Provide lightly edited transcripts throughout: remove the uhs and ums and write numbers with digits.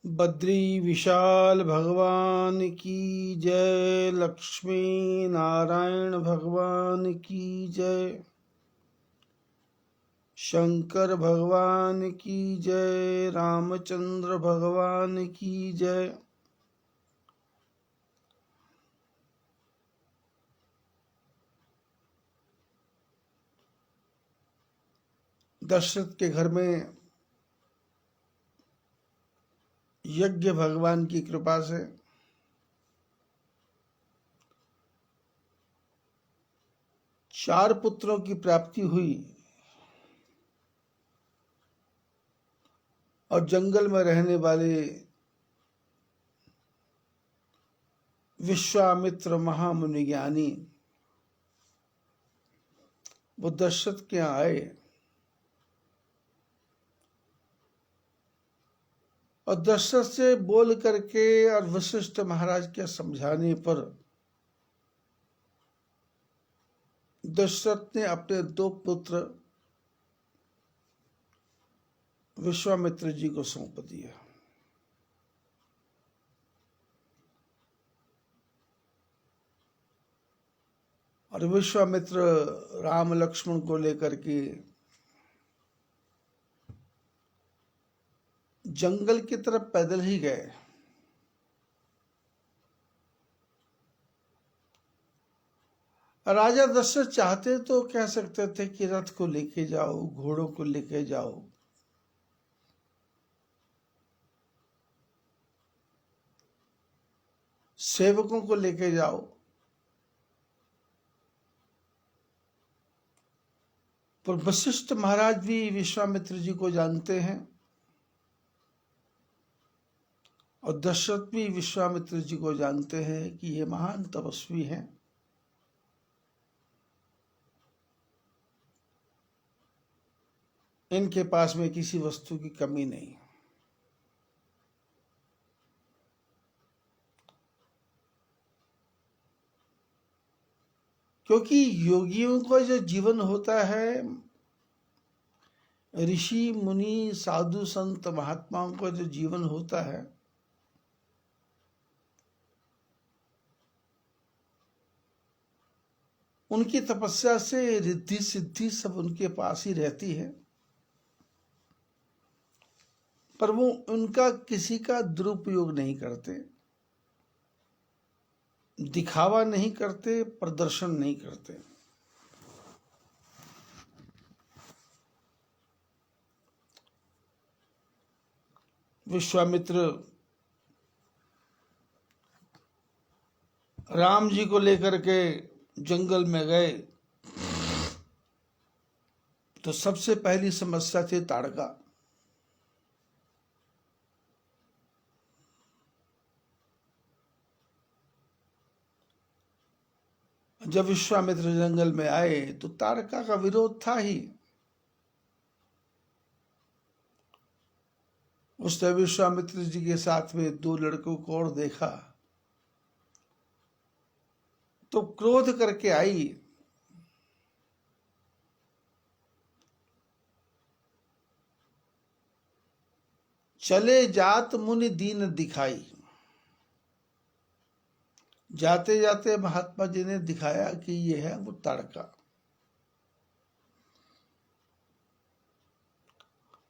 बद्री विशाल भगवान की जय। लक्ष्मी नारायण भगवान की जय। शंकर भगवान की जय। रामचंद्र भगवान की जय। दशरथ के घर में यज्ञ भगवान की कृपा से 4 पुत्रों की प्राप्ति हुई और जंगल में रहने वाले विश्वामित्र महामुनि ज्ञानी वो दशरथ के यहाँ आए और दशरथ से बोल करके और वशिष्ठ महाराज के समझाने पर दशरथ ने अपने 2 पुत्र विश्वामित्र जी को सौंप दिया। और विश्वामित्र राम लक्ष्मण को लेकर के जंगल की तरफ पैदल ही गए। राजा दशरथ चाहते तो कह सकते थे कि रथ को लेके जाओ, घोड़ों को लेके जाओ, सेवकों को लेके जाओ, पर वशिष्ठ महाराज भी विश्वामित्र जी को जानते हैं और दशरथ भी विश्वामित्र जी को जानते हैं कि ये महान तपस्वी हैं। इनके पास में किसी वस्तु की कमी नहीं। क्योंकि योगियों का जो जीवन होता है, ऋषि मुनि साधु संत महात्माओं का जो जीवन होता है, उनकी तपस्या से रिद्धि सिद्धि सब उनके पास ही रहती है, पर वो उनका किसी का दुरुपयोग नहीं करते, दिखावा नहीं करते, प्रदर्शन नहीं करते। विश्वामित्र राम जी को लेकर के जंगल में गए तो सबसे पहली समस्या थी ताड़का। जब विश्वामित्र जंगल में आए तो ताड़का का विरोध था ही। उसने विश्वामित्र जी के साथ में 2 लड़कों को और देखा तो क्रोध करके आई। चले जात मुनि दीन दिखाई। जाते जाते महात्मा जी ने दिखाया कि ये है वो ताड़का।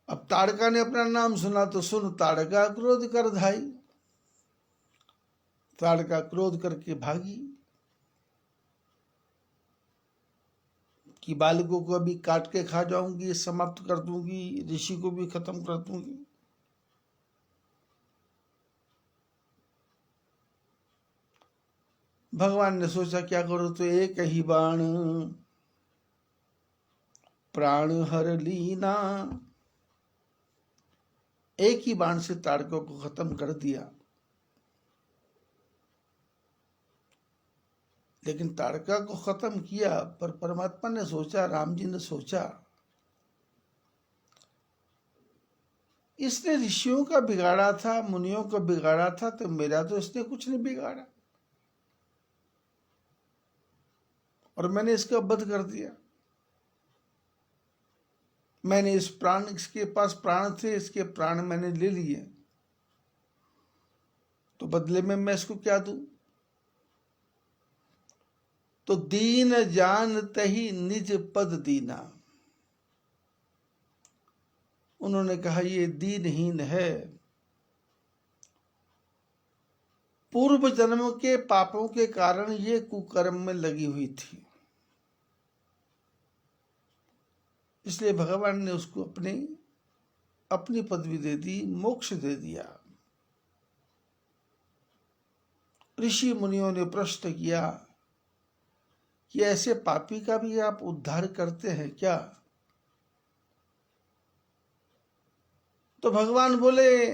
अब ताड़का ने अपना नाम सुना तो सुन ताड़का क्रोध कर धाई। ताड़का क्रोध करके भागी कि बालकों को अभी काट के खा जाऊंगी, समाप्त कर दूंगी, ऋषि को भी खत्म कर दूंगी। भगवान ने सोचा क्या करो, तो एक ही बाण प्राण हर लीना। एक ही बाण से ताड़कों को खत्म कर दिया। लेकिन ताड़का को खत्म किया, पर परमात्मा ने सोचा, राम जी ने सोचा, इसने ऋषियों का बिगाड़ा था, मुनियों का बिगाड़ा था, तो मेरा तो इसने कुछ नहीं बिगाड़ा और मैंने इसका वध कर दिया। मैंने इस प्राण, इसके पास प्राण थे, इसके प्राण मैंने ले लिए तो बदले में मैं इसको क्या दूं? तो दीन जानते ही निज पद दीना। उन्होंने कहा ये दीनहीन है, पूर्व जन्म के पापों के कारण ये कुकर्म में लगी हुई थी, इसलिए भगवान ने उसको अपनी पदवी दे दी, मोक्ष दे दिया। ऋषि मुनियों ने प्रश्न किया कि ऐसे पापी का भी आप उद्धार करते हैं क्या? तो भगवान बोले,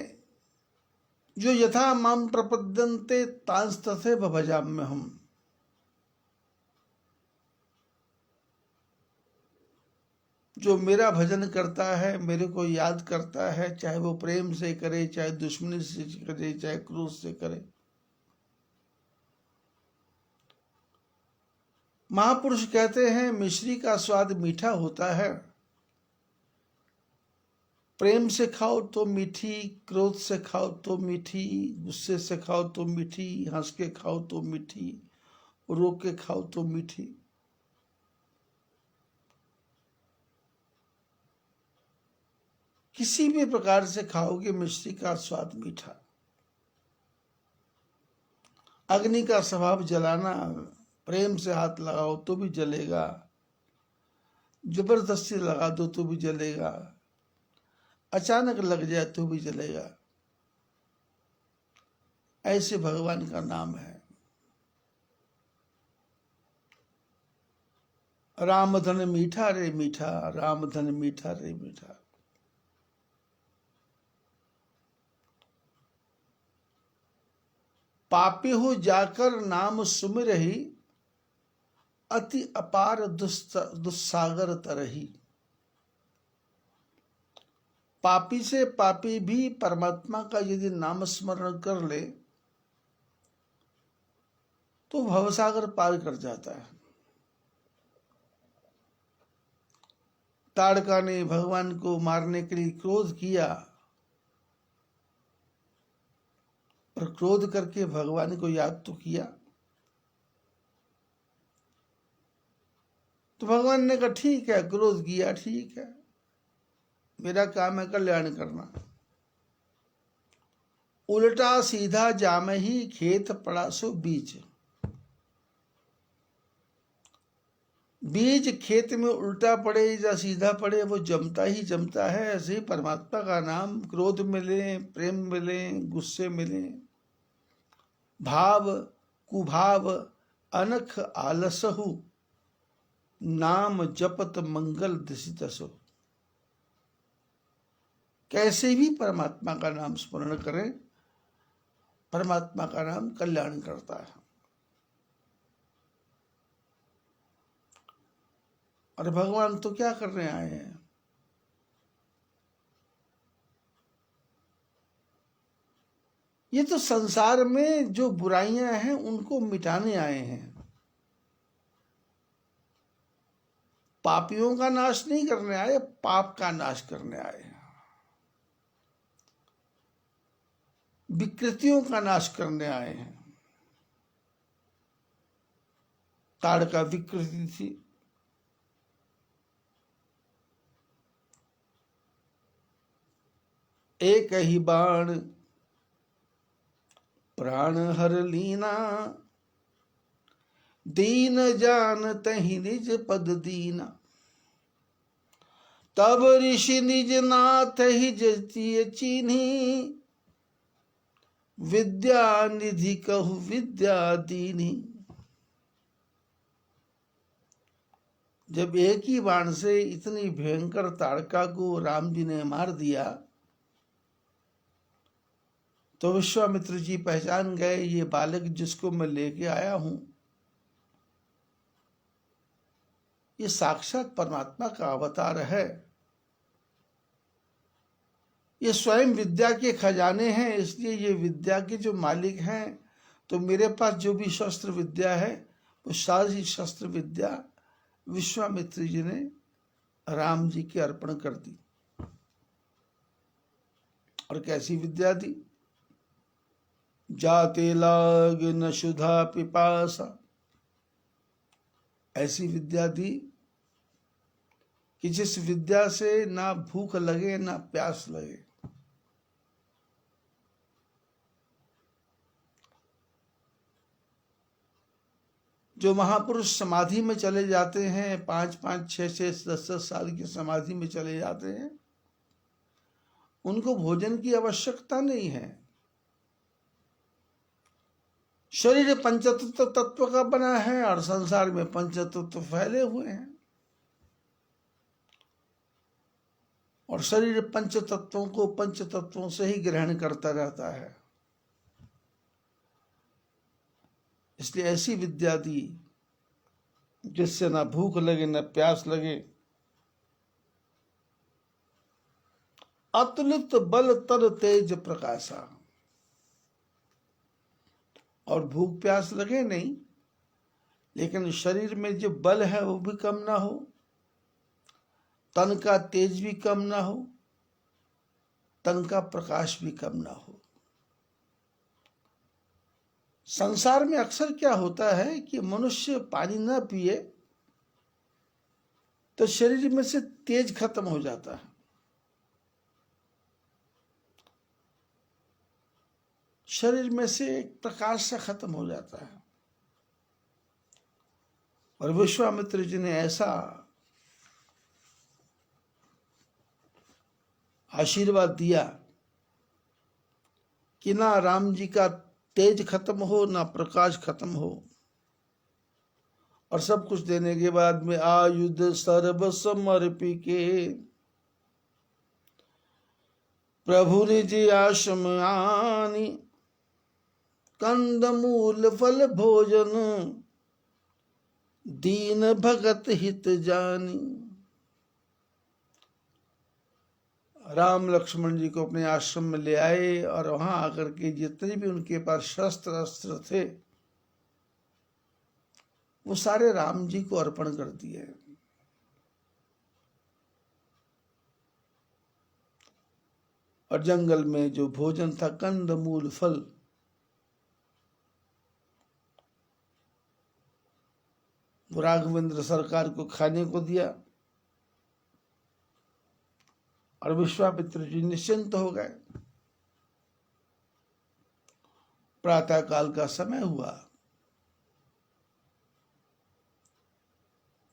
जो यथा माम प्रपद्यन्ते तांस्तथैव भजाम्यहम्। जो मेरा भजन करता है, मेरे को याद करता है, चाहे वो प्रेम से करे, चाहे दुश्मनी से करे, चाहे क्रोध से करे। महापुरुष कहते हैं मिश्री का स्वाद मीठा होता है। प्रेम से खाओ तो मीठी, क्रोध से खाओ तो मीठी, गुस्से से खाओ तो मीठी, हंस के खाओ तो मीठी, रो के खाओ तो मीठी। किसी भी प्रकार से खाओगे मिश्री का स्वाद मीठा। अग्नि का स्वभाव जलाना, प्रेम से हाथ लगाओ तो भी जलेगा, जबरदस्ती लगा दो तो भी जलेगा, अचानक लग जाए तो भी जलेगा। ऐसे भगवान का नाम है। राम धन मीठा रे मीठा, राम धन मीठा रे मीठा। पापी हो जाकर नाम सुमिरहि, अति अपार दुस्सागर तरही। पापी से पापी भी परमात्मा का यदि नाम स्मरण कर ले तो भवसागर पार कर जाता है। ताड़का ने भगवान को मारने के लिए क्रोध किया, पर क्रोध करके भगवान को याद तो किया। तो भगवान ने कहा ठीक है, क्रोध किया, ठीक है, मेरा काम है कल्याण करना। उल्टा सीधा जामे ही खेत पड़ा सो बीज। बीज खेत में उल्टा पड़े या सीधा पड़े वो जमता ही जमता है। ऐसे ही परमात्मा का नाम क्रोध मिले, प्रेम मिले, गुस्से मिले, भाव कुभाव अनख आलसहु, नाम जपत मंगल दिसितसु। कैसे भी परमात्मा का नाम स्मरण करें, परमात्मा का नाम कल्याण करता है। और भगवान तो क्या करने आए हैं? ये तो संसार में जो बुराइयां हैं उनको मिटाने आए हैं। पापियों का नाश नहीं करने आए, पाप का नाश करने आए हैं। विकृतियों का नाश करने आए हैं। ताड़का विकृति थी, एक ही बाण प्राण हर लीना, दीन जान तहि निज पद दीना। तब ऋषि निज नाथ ही जतिय चीन्ही, विद्या निधि कहु विद्या दीनी। जब एक ही बाण से इतनी भयंकर ताड़का को राम जी ने मार दिया तो विश्वामित्र जी पहचान गए, ये बालक जिसको मैं लेके आया हूं ये साक्षात परमात्मा का अवतार है। ये स्वयं विद्या के खजाने हैं, इसलिए ये विद्या के जो मालिक हैं। तो मेरे पास जो भी शस्त्र विद्या है वो सारी शस्त्र विद्या विश्वामित्र जी ने राम जी के अर्पण कर दी। और कैसी विद्या दी? जाते लाग न शुधा पिपासा, ऐसी विद्या दी कि जिस विद्या से ना भूख लगे ना प्यास लगे। जो महापुरुष समाधि में चले जाते हैं, 5-5, 6-6, 10-10 साल की समाधि में चले जाते हैं, उनको भोजन की आवश्यकता नहीं है। शरीर पंचतत्व तत्व का बना है और संसार में पंचतत्व फैले हुए हैं, और शरीर पंचतत्वों को पंचतत्वों से ही ग्रहण करता रहता है। इसलिए ऐसी विद्या दी जिससे ना भूख लगे ना प्यास लगे। अतुलित बल तर तेज प्रकाशा, और भूख प्यास लगे नहीं, लेकिन शरीर में जो बल है वो भी कम ना हो, तन का तेज भी कम ना हो, तन का प्रकाश भी कम ना हो। संसार में अक्सर क्या होता है कि मनुष्य पानी ना पिए तो शरीर में से तेज खत्म हो जाता है। शरीर में से एक प्रकाश सा खत्म हो जाता है। और विश्वामित्र जी ने ऐसा आशीर्वाद दिया कि ना राम जी का तेज खत्म हो ना प्रकाश खत्म हो, और सब कुछ देने के बाद में आयुध सर्व समर्पी के प्रभु निज आश्रम आनी, कंद मूल फल भोजन दीन भगत हित जानी। राम लक्ष्मण जी को अपने आश्रम में ले आए और वहां आकर के जितने भी उनके पास शस्त्र अस्त्र थे वो सारे राम जी को अर्पण कर दिए। और जंगल में जो भोजन था, कंद मूल फल, वो राघवेंद्र सरकार को खाने को दिया और विश्वामित्र जी निश्चिंत हो गए। प्रातः काल का समय हुआ,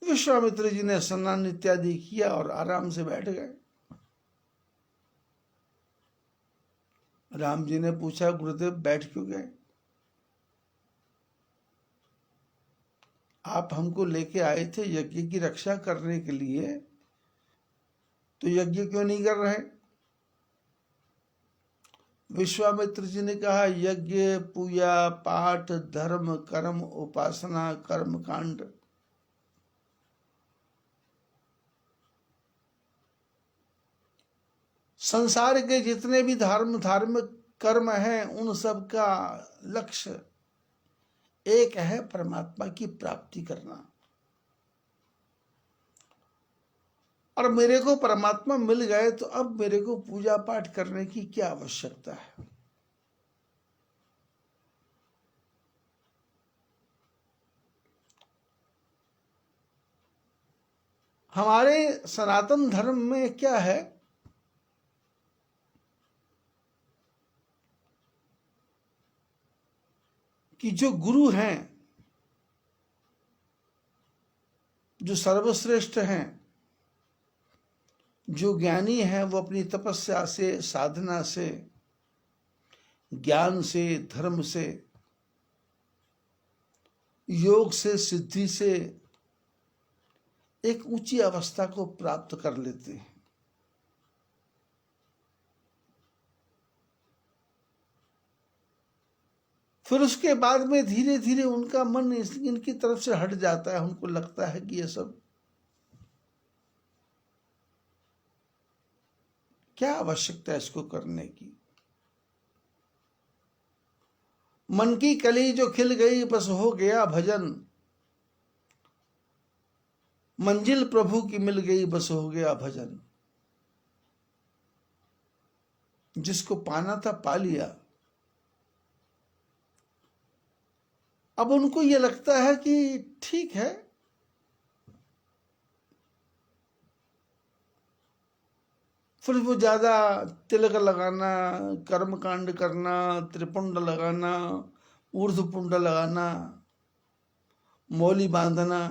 विश्वामित्र जी ने स्नान इत्यादि किया और आराम से बैठ गए। राम जी ने पूछा, गुरुदेव बैठ क्यों गए? आप हमको लेके आए थे यज्ञ की रक्षा करने के लिए, तो यज्ञ क्यों नहीं कर रहे? विश्वामित्र जी ने कहा, यज्ञ पूजा पाठ धर्म कर्म उपासना कर्म कांड संसार के जितने भी धार्मिक कर्म हैं उन सब का लक्ष्य एक है, परमात्मा की प्राप्ति करना। और मेरे को परमात्मा मिल गए तो अब मेरे को पूजा पाठ करने की क्या आवश्यकता है? हमारे सनातन धर्म में क्या है कि जो गुरु हैं, जो सर्वश्रेष्ठ हैं, जो ज्ञानी हैं, वो अपनी तपस्या से, साधना से, ज्ञान से, धर्म से, योग से, सिद्धि से एक ऊंची अवस्था को प्राप्त कर लेते हैं। फिर उसके बाद में धीरे धीरे उनका मन इनकी तरफ से हट जाता है। उनको लगता है कि ये सब क्या आवश्यकता है इसको करने की। मन की कली जो खिल गई बस हो गया भजन, मंजिल प्रभु की मिल गई बस हो गया भजन। जिसको पाना था पा लिया, अब उनको ये लगता है कि ठीक है, फिर वो ज्यादा तिलक लगाना, कर्मकांड करना, त्रिपुंड लगाना, ऊर्ध्वपुंड लगाना, मौली बांधना,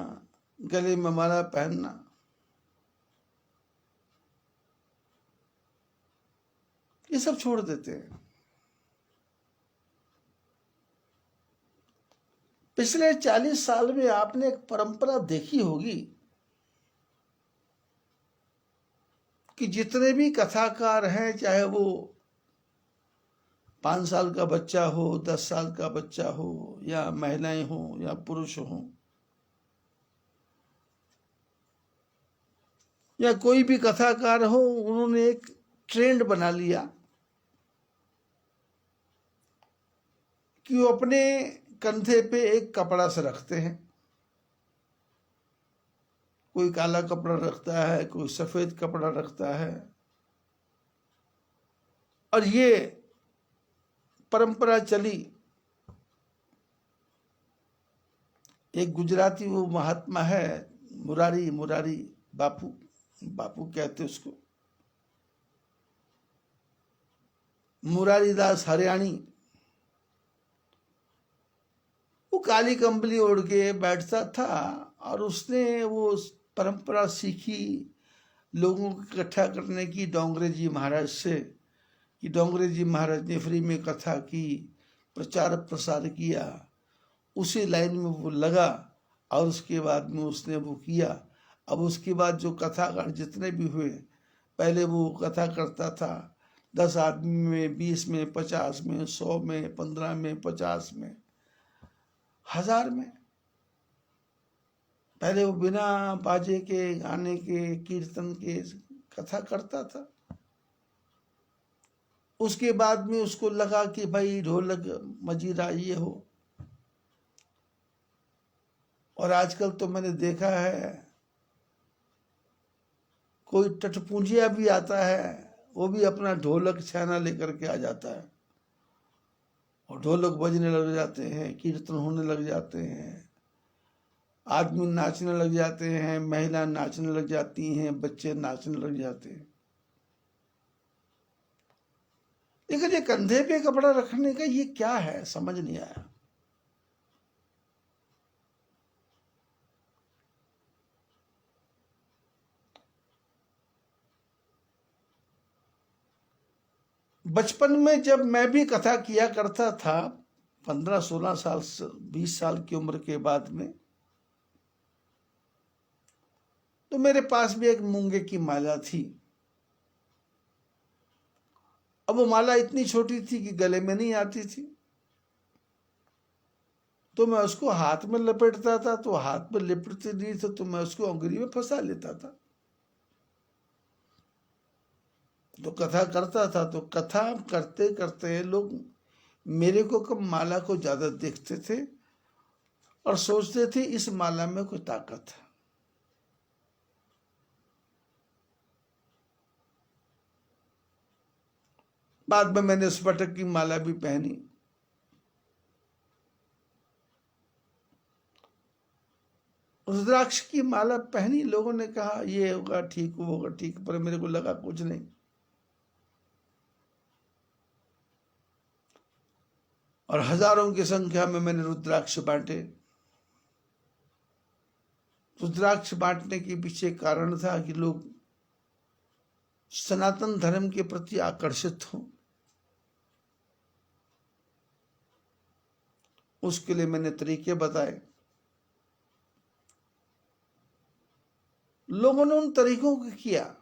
गले में माला पहनना, ये सब छोड़ देते हैं। पिछले 40 साल में आपने एक परंपरा देखी होगी कि जितने भी कथाकार हैं, चाहे वो 5 साल का बच्चा हो, 10 साल का बच्चा हो, या महिलाएं हो या पुरुष हो, या कोई भी कथाकार हो, उन्होंने एक ट्रेंड बना लिया कि वो अपने कंधे पे एक कपड़ा से रखते हैं। कोई काला कपड़ा रखता है, कोई सफेद कपड़ा रखता है, और ये परंपरा चली। एक गुजराती वो महात्मा है, मुरारी मुरारी बापू, बापू कहते उसको, मुरारी दास हरियाणी। वो काली कंबली ओढ़ के बैठता था और उसने वो परंपरा सीखी लोगों को इकट्ठा करने की डोंगरे जी महाराज से, कि डोंगरे जी महाराज ने फ्री में कथा की, प्रचार प्रसार किया, उसी लाइन में वो लगा और उसके बाद में उसने वो किया। अब उसके बाद जो कथाकार जितने भी हुए, पहले वो कथा करता था 10 आदमी में, 20 में, 50 में, 100 में, 15 में, 50 में, 1000 में। पहले वो बिना बाजे के, गाने के, कीर्तन के कथा करता था। उसके बाद में उसको लगा कि भाई ढोलक मजीरा ये हो। और आजकल तो मैंने देखा है कोई टटपूंजिया भी आता है, वो भी अपना ढोलक छाना लेकर के आ जाता है और ढोलक बजने लग जाते हैं, कीर्तन होने लग जाते हैं, आदमी नाचने लग जाते हैं, महिला नाचने लग जाती हैं, बच्चे नाचने लग जाते हैं। लेकिन ये कंधे पे कपड़ा रखने का ये क्या है, समझ नहीं आया। बचपन में जब मैं भी कथा किया करता था, 15-16 साल से 20 साल की उम्र के बाद में, तो मेरे पास भी एक मूंगे की माला थी। अब वो माला इतनी छोटी थी कि गले में नहीं आती थी, तो मैं उसको हाथ में लपेटता था, तो हाथ में लिपटती नहीं थी, तो मैं उसको उंगली में फंसा लेता था। तो कथा करता था, तो कथा करते करते लोग मेरे को कब माला को ज्यादा देखते थे और सोचते थे इस माला में कोई ताकत है। बाद में मैंने स्फटिक की माला भी पहनी। रुद्राक्ष की माला पहनी, लोगों ने कहा ये होगा ठीक, वो होगा ठीक, पर मेरे को लगा कुछ नहीं। और हजारों की संख्या में मैंने रुद्राक्ष बांटे। रुद्राक्ष बांटने के पीछे कारण था कि लोग सनातन धर्म के प्रति आकर्षित हों। उसके लिए मैंने तरीके बताए। लोगों ने उन तरीकों को किया।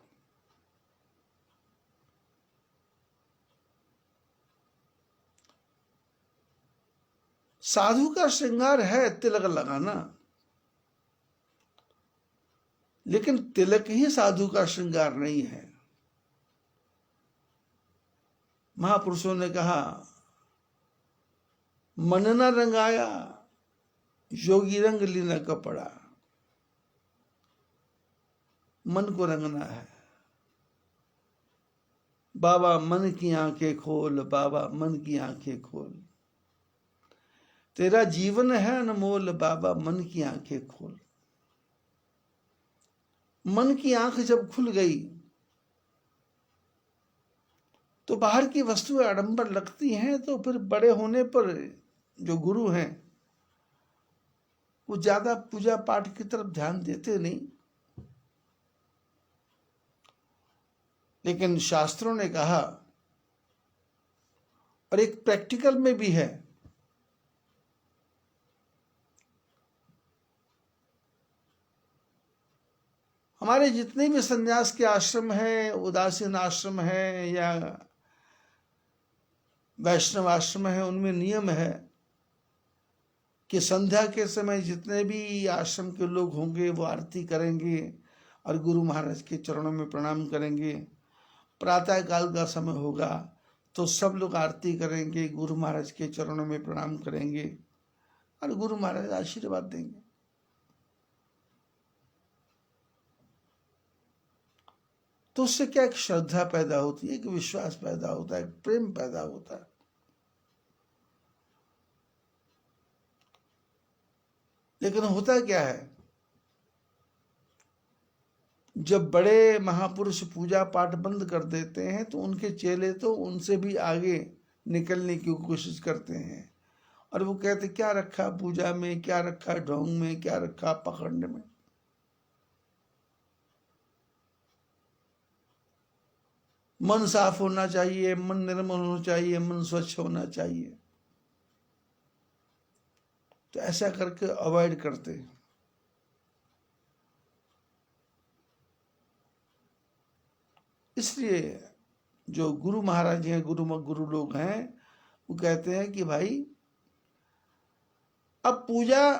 साधु का श्रृंगार है तिलक लगाना, लेकिन तिलक ही साधु का श्रृंगार नहीं है। महापुरुषों ने कहा, मन न रंगाया योगी रंग लीना कपड़ा। मन को रंगना है। बाबा मन की आंखें खोल, बाबा मन की आंखें खोल। तेरा जीवन है अनमोल बाबा, मन की आंखें खोल। मन की आंख जब खुल गई तो बाहर की वस्तुएं आडंबर लगती हैं, तो फिर बड़े होने पर जो गुरु हैं वो ज्यादा पूजा पाठ की तरफ ध्यान देते नहीं। लेकिन शास्त्रों ने कहा, और एक प्रैक्टिकल में भी है, हमारे जितने भी संन्यास के आश्रम हैं, उदासीन आश्रम है या वैष्णव आश्रम है, उनमें नियम है कि संध्या के समय जितने भी आश्रम के लोग होंगे वो आरती करेंगे और गुरु महाराज के चरणों में प्रणाम करेंगे। प्रातः काल का समय होगा तो सब लोग आरती करेंगे, गुरु महाराज के चरणों में प्रणाम करेंगे और गुरु महाराज आशीर्वाद देंगे। तो उससे क्या एक श्रद्धा पैदा होती है, एक विश्वास पैदा होता है, एक प्रेम पैदा होता है। लेकिन होता क्या है, जब बड़े महापुरुष पूजा पाठ बंद कर देते हैं तो उनके चेले तो उनसे भी आगे निकलने की कोशिश करते हैं और वो कहते क्या रखा पूजा में, क्या रखा ढोंग में, क्या रखा पखंड में। मन साफ होना चाहिए, मन निर्मल होना चाहिए, मन स्वच्छ होना चाहिए। तो ऐसा करके अवॉइड करते हैं। इसलिए जो गुरु महाराज हैं, गुरु लोग हैं, वो कहते हैं कि भाई अब पूजा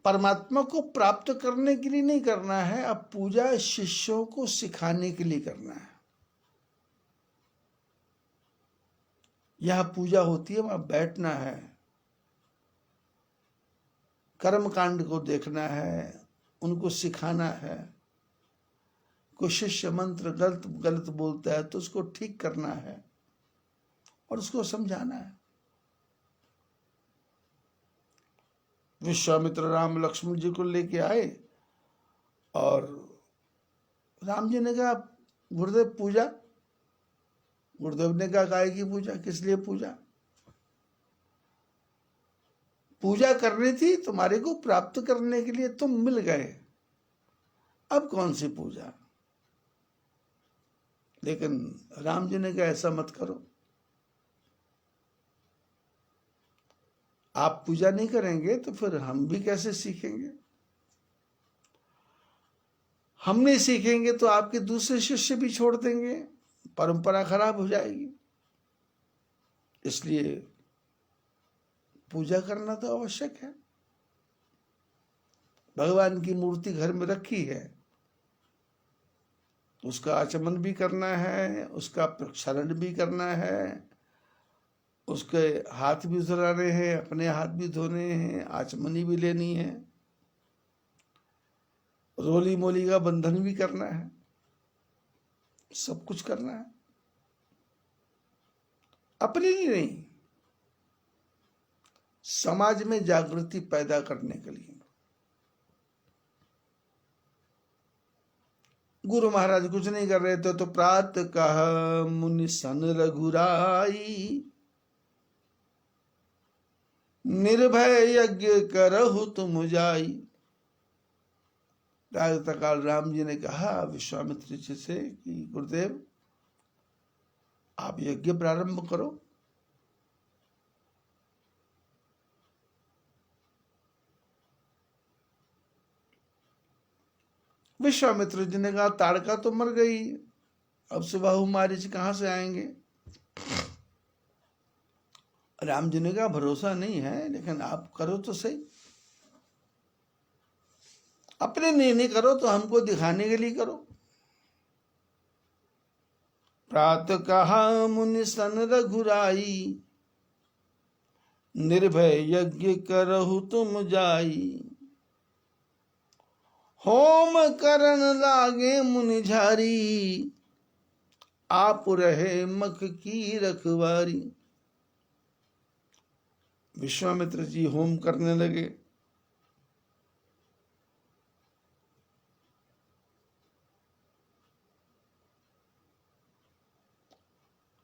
परमात्मा को प्राप्त करने के लिए नहीं करना है, अब पूजा शिष्यों को सिखाने के लिए करना है। यहां पूजा होती है, वहां बैठना है, कर्म कांड को देखना है, उनको सिखाना है। कोई शिष्य मंत्र गलत बोलता है तो उसको ठीक करना है और उसको समझाना है। विश्वामित्र राम लक्ष्मण जी को लेके आए और राम जी ने कहा गुरुदेव पूजा। गुरुदेव ने कहा गाय की पूजा, किस लिए पूजा? पूजा करनी थी तुम्हारे को प्राप्त करने के लिए, तुम मिल गए, अब कौन सी पूजा? लेकिन राम जी ने कहा ऐसा मत करो, आप पूजा नहीं करेंगे तो फिर हम भी कैसे सीखेंगे? हम नहीं सीखेंगे तो आपके दूसरे शिष्य भी छोड़ देंगे, परंपरा खराब हो जाएगी। इसलिए पूजा करना तो आवश्यक है। भगवान की मूर्ति घर में रखी है, उसका आचमन भी करना है, उसका प्रक्षालन भी करना है, उसके हाथ भी धुलाने हैं, अपने हाथ भी धोने हैं, आचमनी भी लेनी है, रोली मोली का बंधन भी करना है, सब कुछ करना है। अपने लिए नहीं, समाज में जागृति पैदा करने के लिए। गुरु महाराज कुछ नहीं कर रहे थे तो प्रात कह मुनि सन रघुराई, निर्भय यज्ञ करहु तुम जाई। प्रातःकाल राम जी ने कहा विश्वामित्र जी से कि गुरुदेव आप यज्ञ प्रारंभ करो। विश्वामित्र जी ने कहा ताड़का तो मर गई, अब सुबाहु मारीच कहां से आएंगे? राम जी ने कहा भरोसा नहीं है, लेकिन आप करो तो सही। अपने लिए नहीं करो तो हमको दिखाने के लिए करो। प्रात कहा मुनि सन रघुराई, निर्भय यज्ञ करहु तुम जाई। होम करन लागे मुनि झारी, आप रहे मख की रखवारी। विश्वामित्र जी होम करने लगे।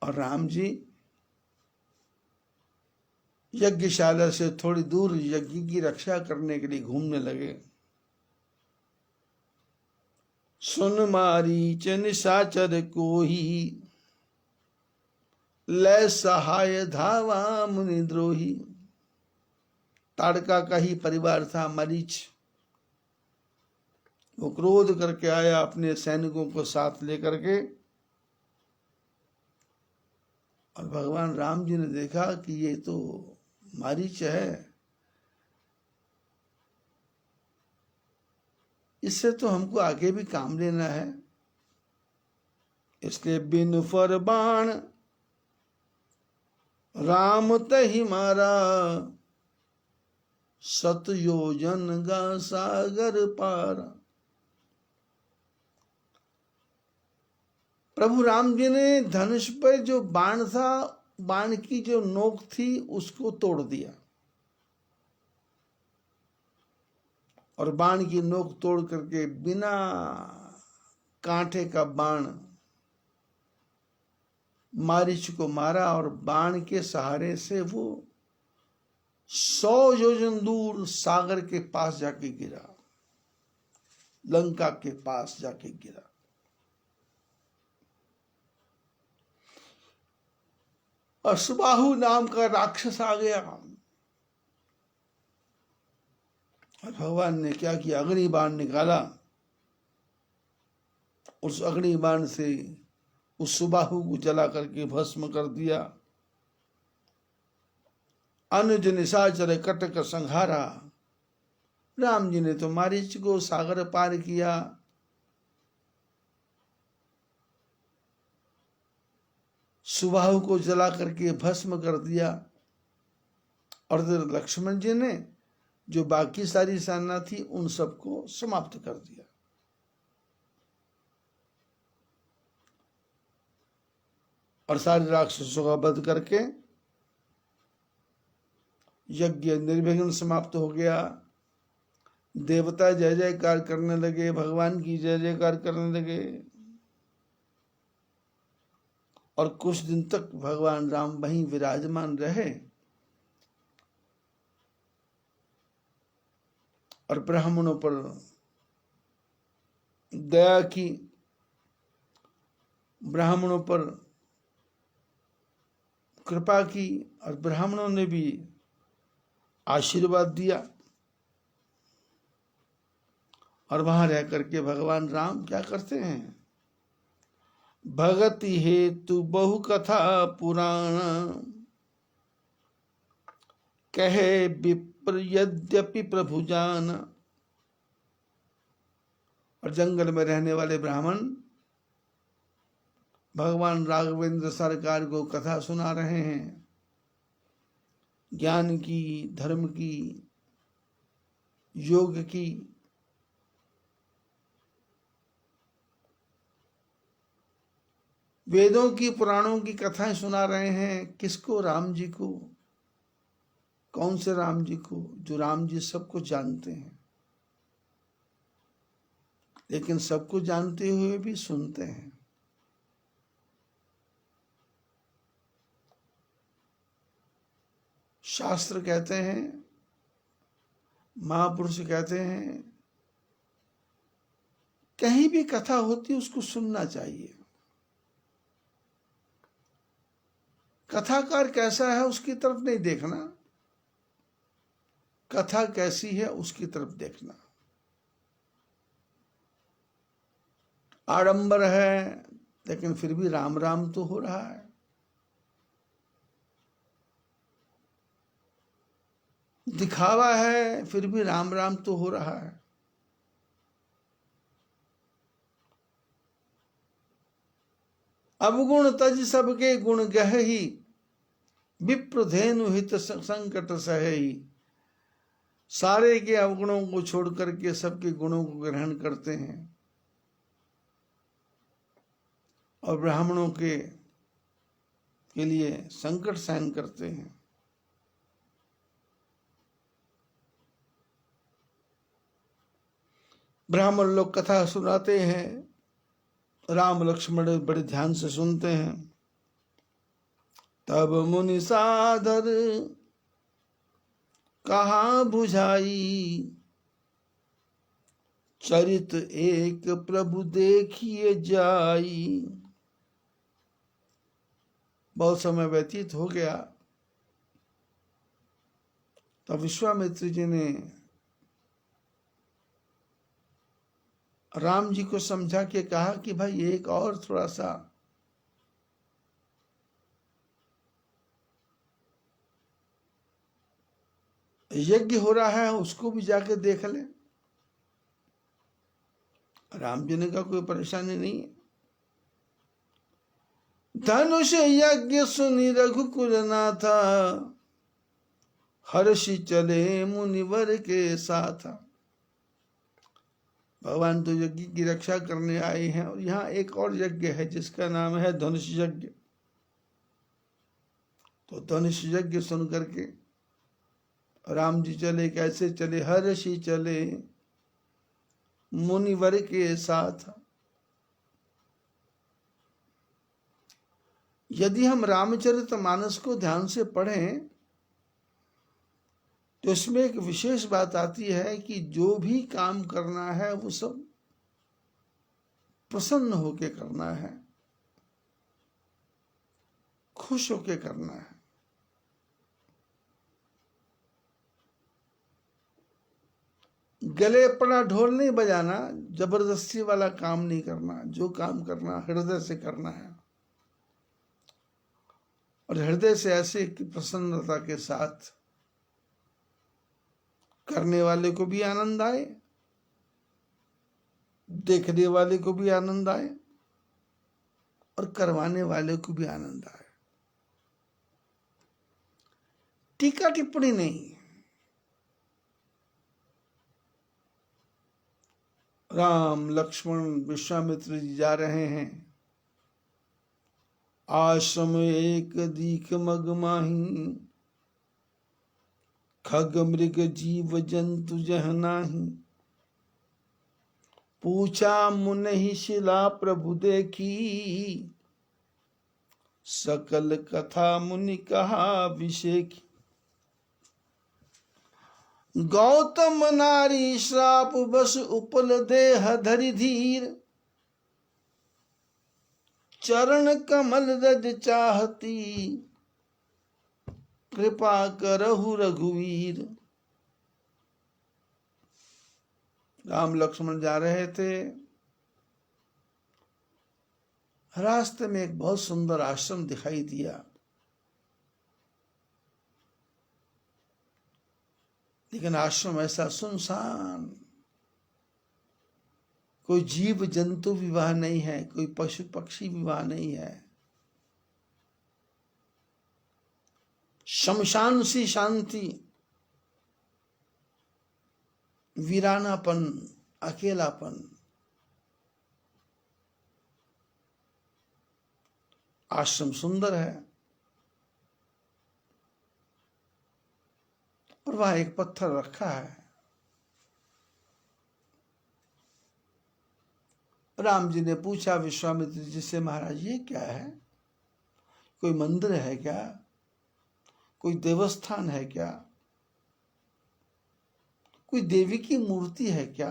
और राम जी यज्ञशाला से थोड़ी दूर यज्ञ की रक्षा करने के लिए घूमने लगे। सुन मारीच निशाचर कोही, लय सहाय धावा मुनि द्रोही। ताड़का का ही परिवार था मरीच। वो क्रोध करके आया अपने सैनिकों को साथ लेकर के, और भगवान राम जी ने देखा कि ये तो मारीच है, इससे तो हमको आगे भी काम लेना है। इसलिए बिन फर बाण राम तहि मारा, सत योजन गा सागर पारा। प्रभु राम जी ने धनुष पर जो बाण था, बाण की जो नोक थी उसको तोड़ दिया, और बाण की नोक तोड़ करके बिना कांटे का बाण मारीच को मारा, और बाण के सहारे से वो 100 योजन दूर सागर के पास जाके गिरा, लंका के पास जाके गिरा। अश्वबाहु नाम का राक्षस आ गया, और भगवान ने क्या किया, अग्नि बाण निकाला। उस अग्नि बाण से उस सुबाहु को जला करके भस्म कर दिया। अनुज निशाचर कटक संहारा। राम जी ने तो मारीच को सागर पार किया, सुबाहु को जला करके भस्म कर दिया, और लक्ष्मण जी ने जो बाकी सारी सेना थी उन सबको समाप्त कर दिया। और सारे राक्षसों का वध करके यज्ञ निर्विघ्न समाप्त हो गया। देवता जय जयकार करने लगे, भगवान की जय जयकार करने लगे, और कुछ दिन तक भगवान राम वहीं विराजमान रहे। और ब्राह्मणों पर दया की, ब्राह्मणों पर कृपा की, और ब्राह्मणों ने भी आशीर्वाद दिया। और वहां रह करके भगवान राम क्या करते हैं, भगति हेतु बहु कथा पुराण, कहे विप्र यद्यपि प्रभु जान। और जंगल में रहने वाले ब्राह्मण भगवान राघवेंद्र सरकार को कथा सुना रहे हैं, ज्ञान की, धर्म की, योग की। वेदों की, पुराणों की कथाएं सुना रहे हैं। किसको? राम जी को। कौन से राम जी को? जो राम जी सबको जानते हैं, लेकिन सबको जानते हुए भी सुनते हैं। शास्त्र कहते हैं, महापुरुष कहते हैं, कहीं भी कथा होती उसको सुनना चाहिए। कथाकार कैसा है उसकी तरफ नहीं देखना, कथा कैसी है उसकी तरफ देखना। आडंबर है लेकिन फिर भी राम राम तो हो रहा है। दिखावा है फिर भी राम राम तो हो रहा है। अवगुण तज सबके गुण गहही, विप्र धेनु हित संकट सहेही। सारे के अवगुणों को छोड़ करके सबके गुणों को ग्रहण करते हैं, और ब्राह्मणों के लिए संकट सहन करते हैं। ब्राह्मण लोग कथा सुनाते हैं, राम लक्ष्मण बड़े ध्यान से सुनते हैं। तब मुनि सादर कहा बुझाई, चरित एक प्रभु देखिए जाई। बहुत समय व्यतीत हो गया, तब विश्वामित्र जी ने राम जी को समझा के कहा कि भाई एक और थोड़ा सा यज्ञ हो रहा है, उसको भी जाके देख ले। राम जी ने कहा कोई परेशानी नहीं है। धनुष यज्ञ सुनि रघुकुल नाथा, हर्षि चले मुनिवर के साथ। भगवान तो यज्ञ की रक्षा करने आए हैं, और यहाँ एक और यज्ञ है जिसका नाम है धनुष यज्ञ। तो धनुष यज्ञ सुन करके राम जी चले। कैसे चले? हर्षि चले मुनिवर के साथ। यदि हम रामचरितमानस को ध्यान से पढ़ें तो इसमें एक विशेष बात आती है कि जो भी काम करना है वो सब प्रसन्न होके करना है, खुश होके करना है। गले अपना ढोल नहीं बजाना, जबरदस्ती वाला काम नहीं करना। जो काम करना हृदय से करना है, और हृदय से ऐसे कि प्रसन्नता के साथ करने वाले को भी आनंद आए, देखने वाले को भी आनंद आए, और करवाने वाले को भी आनंद आए। टीका टिप्पणी नहीं। राम लक्ष्मण विश्वामित्र जी जा रहे हैं। आश्रम एक दीख मग माही, खग मृग जीव जंतु जह नाही। पूछा मुनि शिला प्रभु देखी, सकल कथा मुनि कहा विषेकी। गौतम नारी श्राप बस उपल देह धरि धीर, चरण कमल रज चाहती, कृपा करहु रघुवीर। राम लक्ष्मण जा रहे थे। रास्ते में एक बहुत सुंदर आश्रम दिखाई दिया, लेकिन आश्रम ऐसा सुनसान, कोई जीव जंतु विवाह नहीं है, कोई पशु पक्षी विवाह नहीं है। शमशान सी शांति, वीरानापन, अकेलापन। आश्रम सुंदर है, और वहां एक पत्थर रखा है। राम जी ने पूछा विश्वामित्र जी से, महाराज ये क्या है? कोई मंदिर है क्या? कोई देवस्थान है क्या? कोई देवी की मूर्ति है क्या?